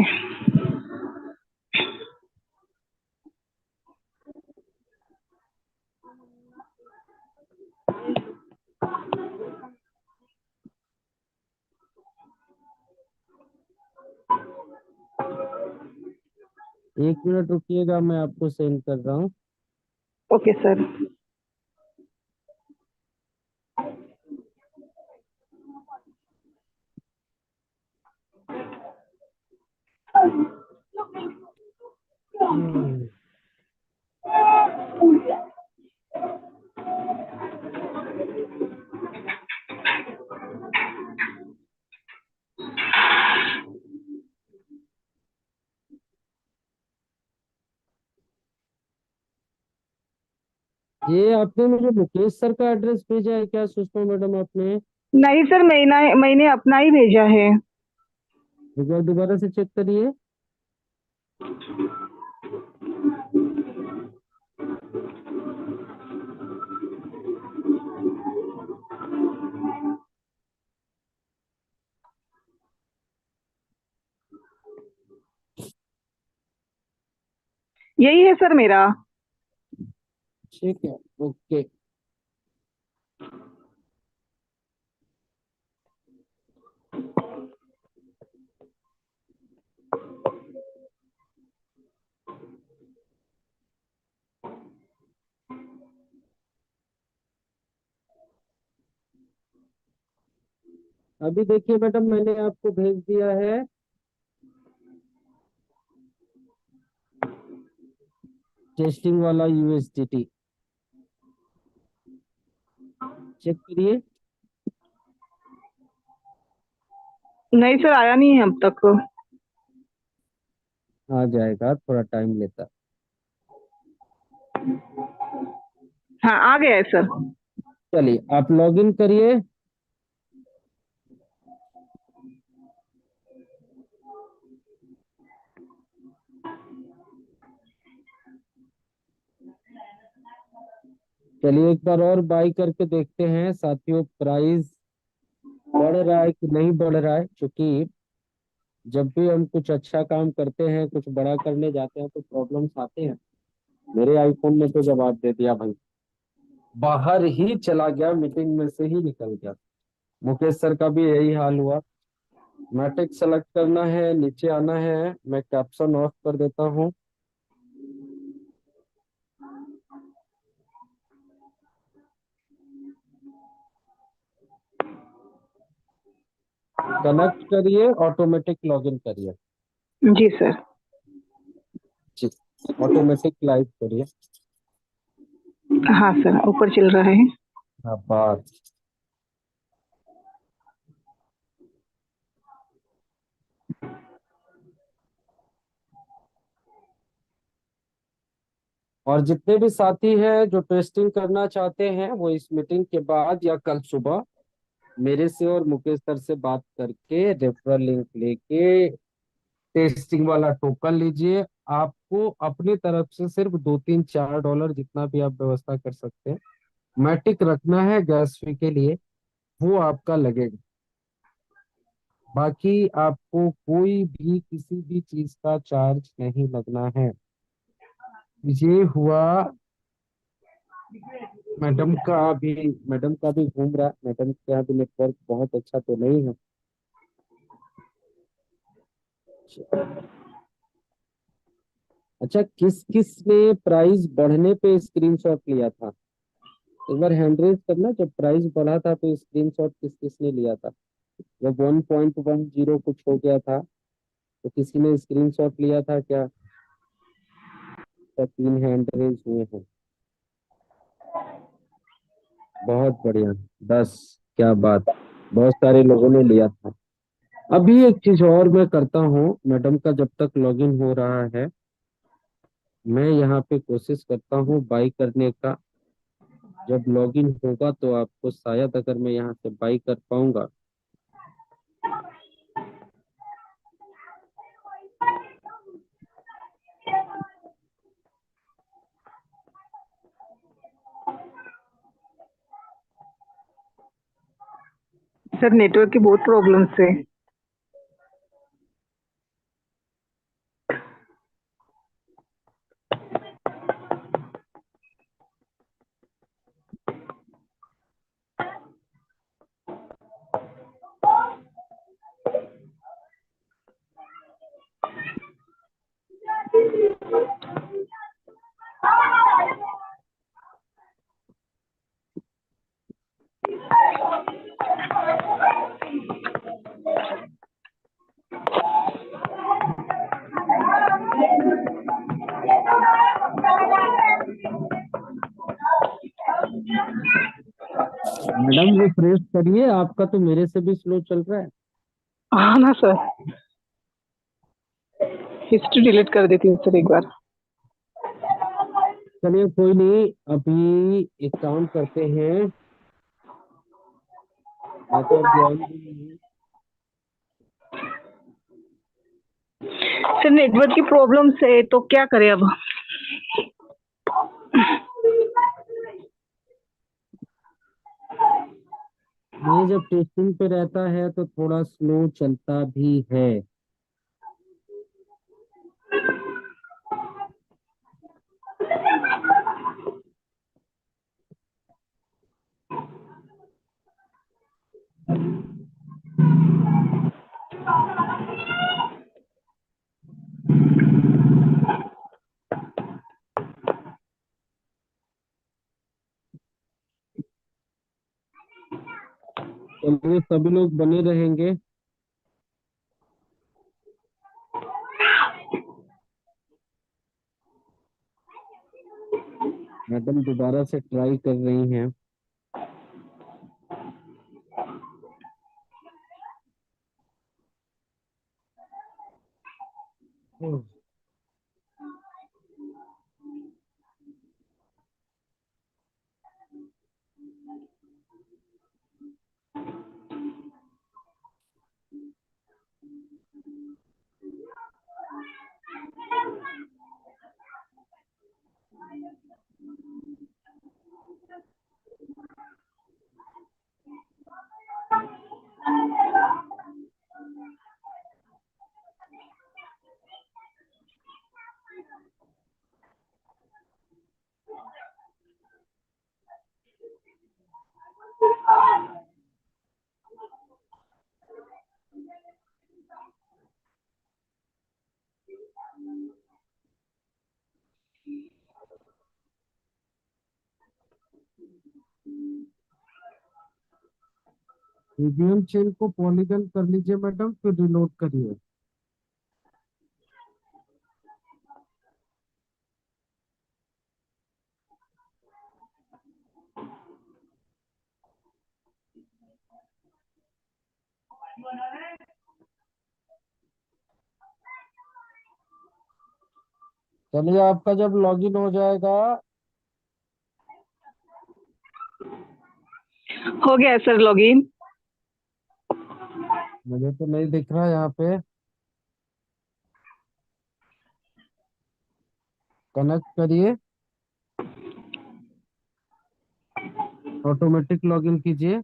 एक मिनट रुकिएगा, मैं आपको सेंड कर रहा हूँ। Okay sir. हम्म, ये आपने मुझे मुकेश सर का एड्रेस भेजा है क्या सुषमा मैडम आपने? नहीं सर, मैंने अपना ही भेजा है। एक बार दोबारा से चेक करिए। यही है सर मेरा। ठीक है, ओके। अभी देखिए मैडम, मैंने आपको भेज दिया है। टेस्टिंग वाला यूएसडीटी चेक करिए। नहीं सर, आया नहीं है अब तक। आ जाएगा, थोड़ा टाइम लेता है। हाँ, आ गया है सर। चलिए आप लॉग इन करिए। चलिए एक बार और बाई करके देखते हैं साथियों, प्राइस बढ़ रहा है कि नहीं बढ़ रहा है। क्योंकि जब भी हम कुछ अच्छा काम करते हैं, कुछ बड़ा करने जाते हैं, तो प्रॉब्लम्स आते हैं। मेरे आईफोन ने तो जवाब दे दिया भाई, बाहर ही चला गया, मीटिंग में से ही निकल गया। मुकेश सर का भी यही हाल हुआ। मैट्रिक सेलेक्ट करना है, नीचे आना है, मैं कैप्शन ऑफ कर देता हूँ। कनेक्ट करिए, ऑटोमेटिक लॉगिन करिए। जी सर। जी, ऑटोमेटिक लाइव करिए। हाँ सर, ऊपर चल रहा है। हाँ, बात और जितने भी साथी हैं जो टेस्टिंग करना चाहते हैं वो इस मीटिंग के बाद या कल सुबह मेरे से और मुकेश सर से बात करके रेफरल लिंक लेके टेस्टिंग वाला टोकन लीजिए। आपको अपनी तरफ से सिर्फ $2-3-4 जितना भी आप व्यवस्था कर सकते हैं, मैटिक रखना है गैस फी के लिए, वो आपका लगेगा। बाकी आपको कोई भी किसी भी चीज का चार्ज नहीं लगना है। ये हुआ। मैडम का भी घूम रहा है, मैडम का भी नेटवर्क बहुत अच्छा तो नहीं है। अच्छा, किस किस ने प्राइस बढ़ने पे स्क्रीनशॉट लिया था? एक बार हैंड रेज करना, जब प्राइस बढ़ा था तो स्क्रीनशॉट किस किस ने लिया था? जब 1.10 कुछ हो गया था तो किसी ने स्क्रीनशॉट लिया था क्या? तो 3 हैंड रेज हुए हैं। बहुत बढ़िया। 10। क्या बात, बहुत सारे लोगों ने लिया था। अभी एक चीज और मैं करता हूँ, मैडम का जब तक लॉगिन हो रहा है मैं यहाँ पे कोशिश करता हूँ बाई करने का। जब लॉगिन होगा तो आपको शायद, अगर मैं यहाँ से बाई कर पाऊंगा। सर नेटवर्क की बहुत प्रॉब्लम्स है। मैडम रिफ्रेश करिए, आपका तो मेरे से भी स्लो चल रहा है। हाँ ना सर, हिस्ट्री डिलीट कर देती हूँ सर एक बार। चलिए कोई नहीं, अभी एक काम करते हैं। मैं तो अब ज्वाइन भी नहीं हूँ। सर नेटवर्क की प्रॉब्लम है तो क्या करें अब। ये जब टेस्टिंग पे रहता है तो थोड़ा स्लो चलता भी है। चलिए सभी लोग बने रहेंगे। मैडम दोबारा से ट्राई कर रही हैं। ईवीएम चेन को पॉलीगन कर लीजिए मैडम, फिर रिलोड करिए। चलिए आपका जब लॉगिन हो जाएगा। हो गया सर लॉगिन। मुझे तो नहीं दिख रहा यहाँ पे। कनेक्ट करिए, ऑटोमेटिक लॉगिन कीजिए।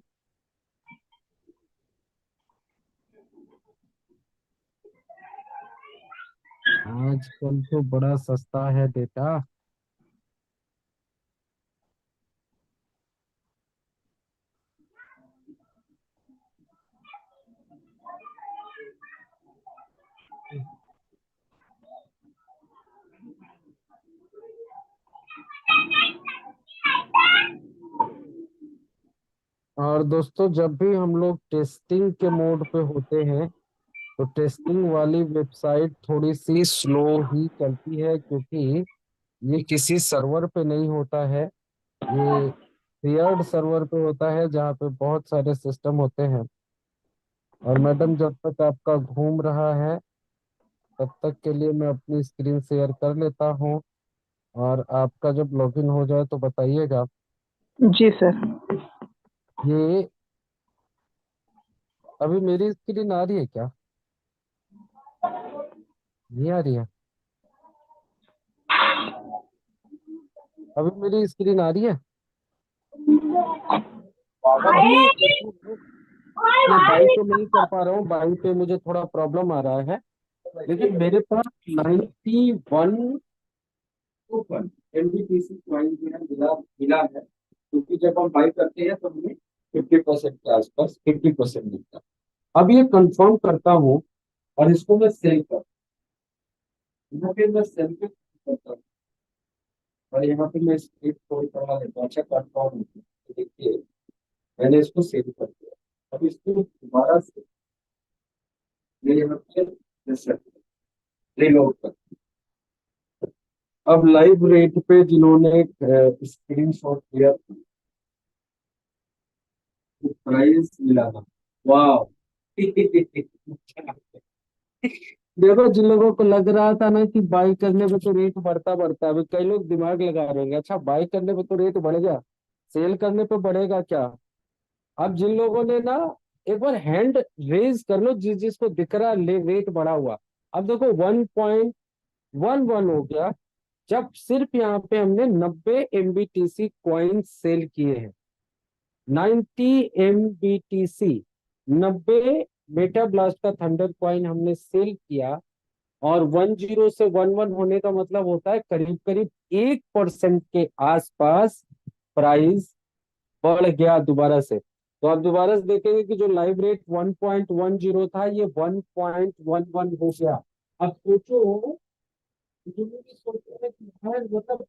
आजकल तो बड़ा सस्ता है डेटा। और दोस्तों, जब भी हम लोग टेस्टिंग के मोड पे होते हैं तो टेस्टिंग वाली वेबसाइट थोड़ी सी स्लो ही चलती है, क्योंकि ये किसी सर्वर पे नहीं होता है। ये शेयर्ड सर्वर पे होता है जहाँ पे बहुत सारे सिस्टम होते हैं। और मैडम, जब तक आपका घूम रहा है तब तक के लिए मैं अपनी स्क्रीन शेयर कर लेता हूँ। और आपका जब लॉगिन हो जाए तो बताइएगा। जी सर। ये अभी मेरी स्क्रीन आ रही है क्या? नहीं आ रही है? अभी मेरी स्क्रीन आ रही है? अभी मैं बाई तो नहीं कर पा रहा हूँ, बाई पे मुझे थोड़ा प्रॉब्लम आ रहा है। लेकिन मेरे पास 91 कूपन एनबीटीसी पॉइंट जो है मिला मिला है, क्योंकि जब हम बाई करते हैं तो हमें 50% के आसपास 50% मिलता है। अब ये कंफर्म करता हूँ और इसको मैं सेल कर, यहाँ पे मैं सेल पे करता हूँ और यहाँ पे मैं स्क्रिप्ट कोड करवा लेता हूँ। अच्छा, कंफर्म तो देखिए मैंने इसको सेव कर दिया। अब इसको दोबारा से मैं यहाँ पे रीलोड कर। अब लाइव रेट पे जिन्होंने स्क्रीन शॉट लिया प्राइस मिला था, वाह। देखो, जिन लोगों को लग रहा था ना कि बाई करने पे तो रेट बढ़ता बढ़ता है, अभी कई लोग दिमाग लगा रहे होंगे, अच्छा बाई करने पे तो रेट बढ़ गया, सेल करने पे बढ़ेगा क्या? अब जिन लोगों ने ना, एक बार हैंड रेज कर लो जिस जिसको दिख रहा ले रेट बढ़ा हुआ। अब देखो 1.11 हो गया, जब सिर्फ यहाँ पे हमने 90 MBTC कॉइन सेल किए हैं। 90 MBTC, 90 मेटा ब्लास्ट का थंडर कॉइन हमने सेल किया। और 10 से 11 होने का मतलब होता है करीब करीब 1% के आसपास प्राइस बढ़ गया दोबारा से। तो आप दोबारा से देखेंगे कि जो लाइव रेट 1.10 था, ये 1.11 हो गया। अब सोचो, जो लोग ये सोच रहे हैं कि यार मतलब,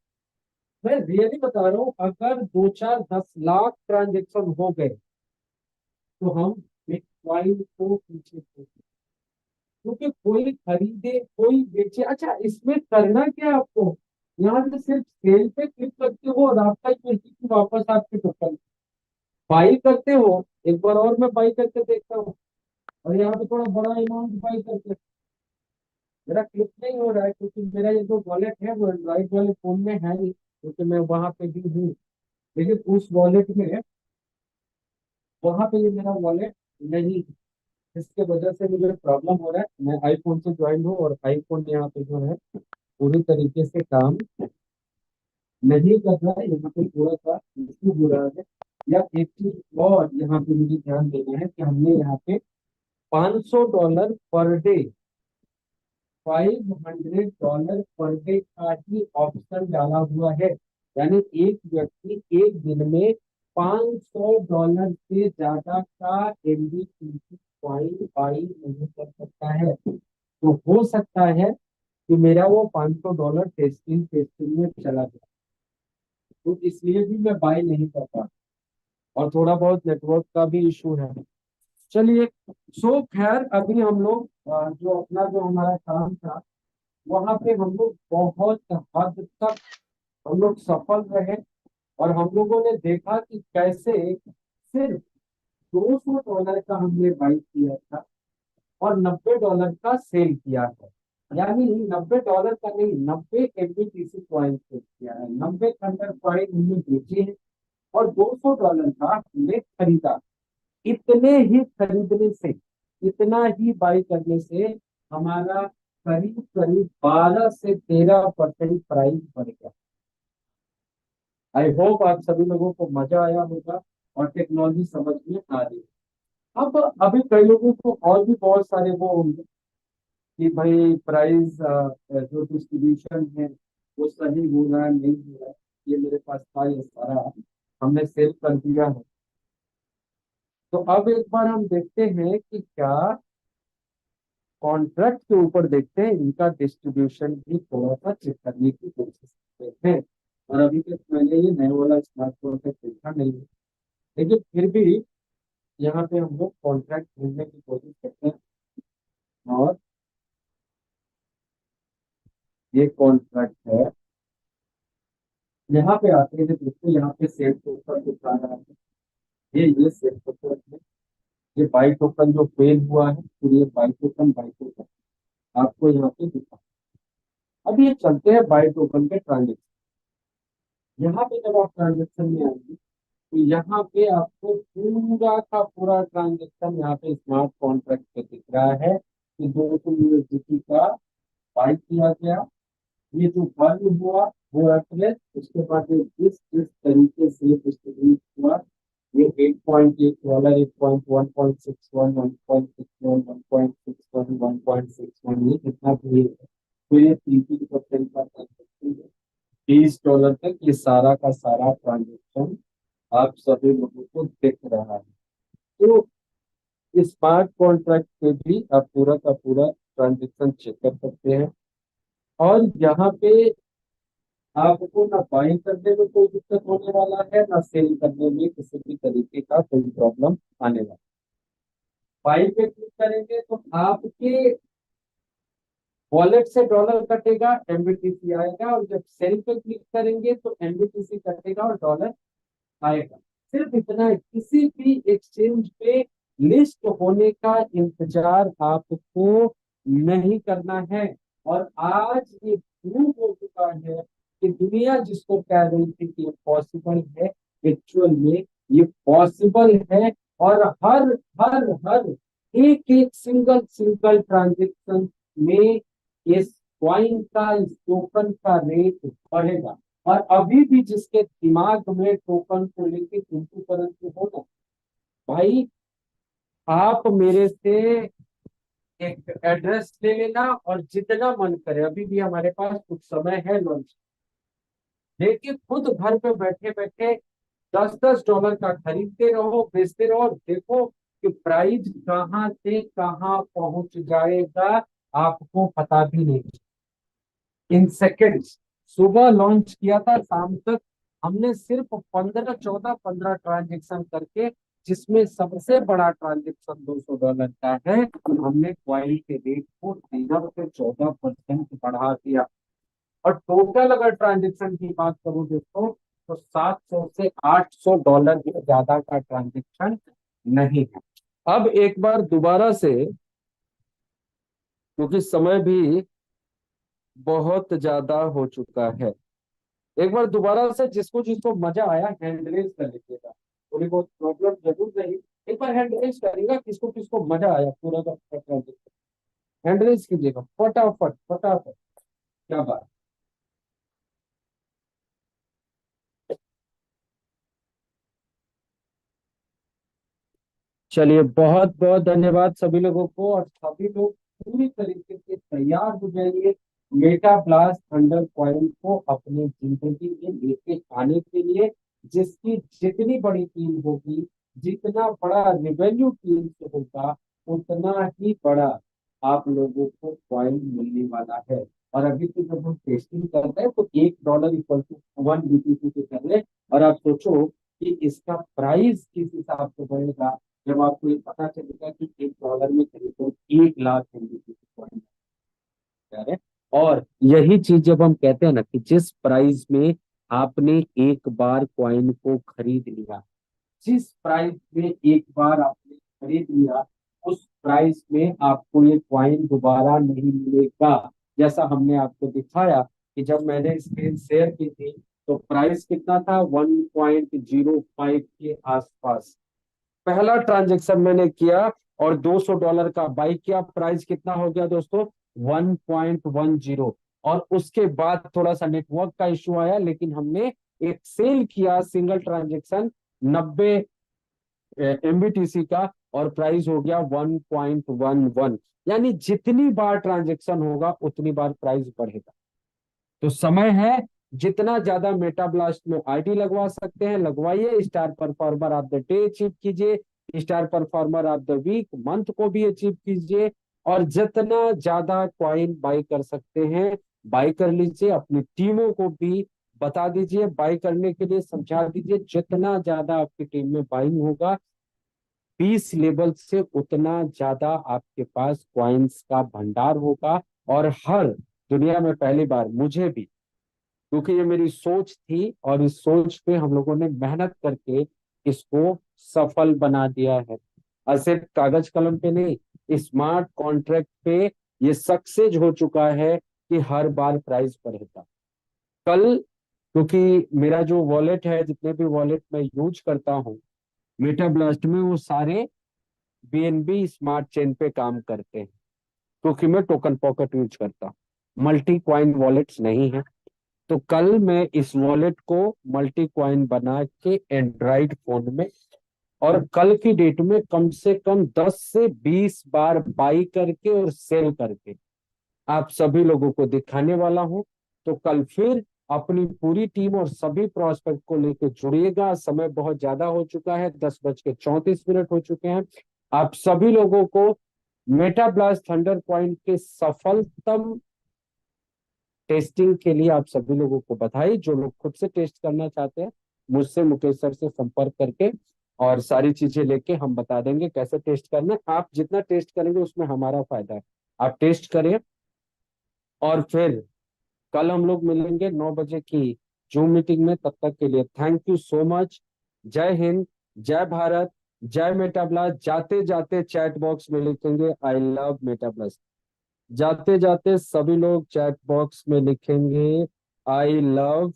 मैं रियली बता रहा हूँ, अगर 2 4 10 लाख ट्रांजेक्शन हो गए तो हम बिटकॉइन को पीछे छोड़ दें। क्योंकि कोई खरीदे कोई बेचे। अच्छा, इसमें करना क्या है आपको? यहाँ से सिर्फ सेल पे क्लिक करते हो और आपका यूएसडीटी वापस आपके टोकन बाई करते हो। एक बार और मैं बाई करके देखता हूँ, और यहाँ पे थोड़ा बड़ा अमाउंट बाई करके, मेरा क्लिक नहीं हो रहा है क्योंकि मेरा ये जो वॉलेट है वो एंड्रॉइड वाले फोन में है नहीं, क्योंकि मैं वहां पे भी हूँ। लेकिन उस वॉलेट में, वहां पे ये मेरा वॉलेट नहीं है, इसके वजह से मुझे प्रॉब्लम हो रहा है। मैं आईफोन से ज्वाइन हूँ और आईफोन यहाँ पे जो है पूरी तरीके से काम नहीं कर रहा है। यहाँ पे थोड़ा सा इशू हो रहा है। या एक चीज और यहाँ पे मुझे ध्यान देना है कि हमने यहाँ पे $500 पर डे, $500 पर डे का ही ऑप्शन डाला हुआ है। यानी एक व्यक्ति एक दिन में $500 से ज्यादा का एमबीटीसी कॉइन बाई नहीं कर सकता है। तो हो सकता है कि मेरा वो $500 टेस्टिंग टेस्टिंग में चला जाए, तो इसलिए भी मैं बाई नहीं कर पा। और थोड़ा बहुत नेटवर्क का भी इशू है। चलिए, सो खैर अभी हम लोग जो अपना जो हमारा काम था वहां पे हम लोग बहुत हद तक हम लोग सफल रहे। और हम लोगों ने देखा कि कैसे सिर्फ $200 का हमने बाई किया था और $90 का सेल किया था। यानी $90 का नहीं, 90 MBTC कॉइन सेल किया है, 90 कॉइन हमने बेचे हैं और $200 का हमने खरीदा। इतने ही खरीदने से, इतना ही बाई करने से हमारा करीब करीब 12 से 13% प्राइस बढ़ गया। आई होप आप सभी लोगों को मजा आया होगा और टेक्नोलॉजी समझ में आ रही है। अब अभी कई लोगों को और भी बहुत सारे वो होंगे कि भाई प्राइस जो डिस्ट्रीब्यूशन है वो सही हो रहा है नहीं हो रहा है, ये मेरे पास था ये सारा हमने सेल कर दिया है। तो अब एक बार हम देखते हैं कि क्या कॉन्ट्रैक्ट के ऊपर देखते हैं, इनका डिस्ट्रीब्यूशन भी थोड़ा सा चेक करने की कोशिश करते हैं। और अभी तक मैंने ये नया वाला स्मार्टफोन पे देखा नहीं है, लेकिन फिर भी यहाँ पे हम लोग कॉन्ट्रैक्ट ढूंढने की कोशिश करते हैं। और ये कॉन्ट्रैक्ट है, यहाँ पे आते हैं दोस्तों, यहाँ पे सेल के ऊपर कुछ आ रहा है। ये सेल के ऊपर है, ये बाई टोकन जो फेल हुआ है, फिर ये बाई टोकन आपको यहाँ पे दिखा। अब ये चलते हैं बाई टोकन के ट्रांजेक्शन। यहाँ पे जब आप ट्रांजेक्शन में आएंगे तो यहाँ पे आपको पूरा का पूरा ट्रांजेक्शन यहाँ पे स्मार्ट कॉन्ट्रैक्ट पे दिख रहा है कि $200 का बाई किया गया। ये जो वैल्यू हुआ वो एवरेज, उसके बाद ये जिस तरीके से डिस्ट्रीब्यूट हुआ, ये $8.8, 8.1.61, 1.61, 1.61, 1.61, ये कितना भी है। तो ये 3% का ट्रांजेक्शन है। $20 तक ये सारा का सारा ट्रांजेक्शन आप सभी लोगों को दिख रहा है। तो स्मार्ट कॉन्ट्रैक्ट पे भी आप पूरा का पूरा ट्रांजेक्शन चेक कर सकते हैं। और यहाँ पे आपको ना बाइंग करने में कोई दिक्कत होने वाला है, ना सेल करने में किसी भी तरीके का कोई प्रॉब्लम आने वाला। बाइंग पे क्लिक करेंगे तो आपके वॉलेट से डॉलर कटेगा, एमबीटीसी आएगा, और जब सेल पे क्लिक करेंगे तो एमबीटीसी कटेगा और डॉलर आएगा। सिर्फ इतना है, किसी भी एक्सचेंज पे लिस्ट होने का इंतजार आपको नहीं करना है। और आज ये प्रूव हो चुका है कि दुनिया जिसको कह रही थी कि पॉसिबल है, एक्चुअल में ये पॉसिबल है। और हर हर हर एक एक सिंगल सिंगल ट्रांजेक्शन में इस कॉइन का, इस टोकन का रेट बढ़ेगा। और अभी भी जिसके दिमाग में टोकन को लेके चिंतु परंतु होना, भाई आप मेरे से एक एड्रेस ले लेना और जितना मन करे, अभी भी हमारे पास कुछ समय है लॉन्च, लेकिन खुद घर पे बैठे बैठे $10 का खरीदते रहो, बेचते रहो, देखो कि प्राइस कहाँ से कहाँ पहुंच जाएगा, आपको पता भी नहीं। इन सेकेंड्स, सुबह लॉन्च किया था, शाम तक हमने सिर्फ 15 ट्रांजेक्शन करके, जिसमें सबसे बड़ा ट्रांजेक्शन $200 का है, हमने क्वाइल के रेट को 13 से 14% बढ़ा दिया। और टोटल अगर ट्रांजेक्शन की बात करूं दोस्तों, तो $700 से $800 से ज्यादा का ट्रांजेक्शन नहीं है। अब एक बार दोबारा से, क्योंकि समय भी बहुत ज्यादा हो चुका है, एक बार दोबारा से जिसको जिसको मजा आया हैंड रेज कर लीजिएगा। थोड़ी बहुत प्रॉब्लम जरूर रही, एक बार हैंड रेज करेगा, किसको किसको मजा आया पूरा का पूरा ट्रांजेक्शन, हैंड रेज कीजिएगा फटाफट फटाफट। क्या बात। चलिए, बहुत बहुत धन्यवाद सभी लोगों को, और सभी लोग पूरी तरीके से तैयार हो जाइए मेटा ब्लास्ट थंडर कॉइन को अपनी जिंदगी में लेके आने के लिए। जिसकी जितनी बड़ी टीम होगी, जितना बड़ा रेवेन्यू टीम से होगा, उतना ही बड़ा आप लोगों को कॉइन मिलने वाला है। और अभी तो जब हम टेस्टिंग कर रहे हैं तो $1 इक्वल टू 1 BTC से कर रहे हैं। और आप सोचो कि इसका प्राइस किस हिसाब से बढ़ेगा जब आपको ये पता चलेगा कि $1 में करीब 1 लाख कॉइन है। और यही चीज जब हम कहते हैं ना कि जिस प्राइस में आपने एक बार कॉइन को खरीद लिया, जिस प्राइस में एक बार आपने खरीद लिया, उस प्राइस में आपको ये कॉइन दोबारा नहीं मिलेगा। जैसा हमने आपको दिखाया कि जब मैंने स्क्रीन शेयर की थी तो प्राइस कितना था, 1.05 के आसपास पहला ट्रांजेक्शन मैंने किया और $200 का बाई किया। प्राइस कितना हो गया दोस्तों, 1.10। और उसके बाद थोड़ा सा नेटवर्क का इश्यू आया, लेकिन हमने एक सेल किया सिंगल ट्रांजेक्शन 90 MBTC का, और प्राइस हो गया 1.11। यानी जितनी बार ट्रांजेक्शन होगा उतनी बार प्राइस बढ़ेगा। तो समय है, जितना ज्यादा मेटा ब्लास्ट में आईडी लगवा सकते हैं लगवाइए। Star performer of the day achieve कीजिए, star performer of the week month को भी अचीव कीजिए, और जितना ज्यादा कॉइन बाई कर सकते हैं बाई कर लीजिए। अपनी टीमों को भी बता दीजिए, बाई करने के लिए समझा दीजिए। जितना ज्यादा आपकी टीम में बाइंग होगा 20 लेवल से, उतना ज्यादा आपके पास कॉइन्स का भंडार होगा। और हर दुनिया में पहली बार मुझे भी, क्योंकि ये मेरी सोच थी और इस सोच पे हम लोगों ने मेहनत करके इसको सफल बना दिया है। और सिर्फ कागज कलम पे नहीं, स्मार्ट कॉन्ट्रैक्ट पे ये सक्सेस हो चुका है कि हर बार प्राइस बढ़ेगा। कल, क्योंकि मेरा जो वॉलेट है, जितने भी वॉलेट मैं यूज करता हूँ मेटा ब्लास्ट में, वो सारे BNB स्मार्ट चेन पे काम करते हैं, क्योंकि मैं टोकन पॉकेट यूज करता हूँ, मल्टी क्वाइन वॉलेट्स नहीं है। तो कल मैं इस वॉलेट को मल्टी क्वाइन बना के एंड्रॉइड फोन में, और कल की डेट में कम से कम 10 से 20 बार बाई करके और सेल करके आप सभी लोगों को दिखाने वाला हूं। तो कल फिर अपनी पूरी टीम और सभी प्रोस्पेक्ट को लेकर जुड़िएगा। समय बहुत ज्यादा हो चुका है, 10:34 हो चुके हैं। आप सभी लोगों को मेटा ब्लास्ट थंडर पॉइंट के सफलतम टेस्टिंग के लिए आप सभी लोगों को बधाई। जो लोग खुद से टेस्ट करना चाहते हैं, मुझसे मुकेश सर से संपर्क करके और सारी चीजें लेके हम बता देंगे कैसे टेस्ट करना है। आप जितना टेस्ट करेंगे उसमें हमारा फायदा है। आप टेस्ट करें, और फिर कल हम लोग मिलेंगे 9 बजे की जूम मीटिंग में। तब तक के लिए थैंक यू सो मच। जय हिंद, जय भारत, जय मेटाब्लास्ट। जाते जाते चैट बॉक्स में लिखेंगे आई लव मेटाब्लास्ट। जाते जाते सभी लोग चैट बॉक्स में लिखेंगे आई लव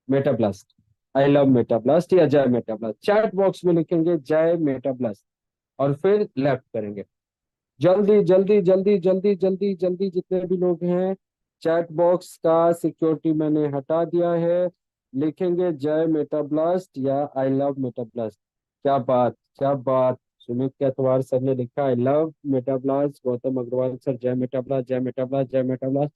मेटाब्लास्ट, आई लव मेटाब्लास्ट या जय मेटाब्लास्ट। चैट बॉक्स में लिखेंगे जय मेटाब्लास्ट और फिर लेफ्ट करेंगे। जल्दी जल्दी जल्दी जल्दी जल्दी जल्दी जितने भी लोग हैं, चैट बॉक्स का सिक्योरिटी मैंने हटा दिया है। लिखेंगे जय मेटाब्लास्ट या आई लव मेटाब्लास्ट। क्या बात, क्या बात। सुमित केतवार सर ने लिखा I love Metablast. Gautam Agarwal sir जय मेटाब्लास्ट, जय मेटाब्लास्ट, जय मेटाब्लास्ट।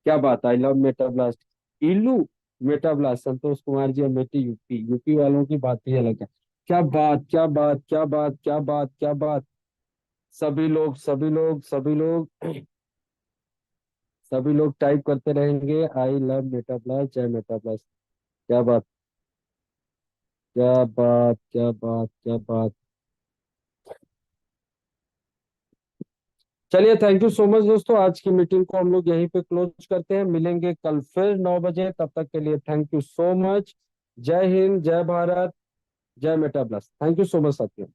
क्या बात, आई लव मेटाब्लास्ट। इलू Metablast. Santosh Kumar ji Amethi UP, UP वालों की बात ही अलग है। क्या बात, क्या बात, क्या बात, क्या बात, क्या बात। सभी लोग, सभी लोग, सभी लोग, सभी लोग टाइप करते रहेंगे आई लव मेटा प्लस, जय मेटा प्लस। क्या बात, क्या बात, क्या बात, क्या बात। चलिए, थैंक यू सो मच दोस्तों। आज की मीटिंग को हम लोग यहीं पे क्लोज करते हैं। मिलेंगे कल फिर 9 बजे। तब तक के लिए थैंक यू सो मच। जय हिंद, जय भारत, जय Meta plus. Thank you so much साथियों।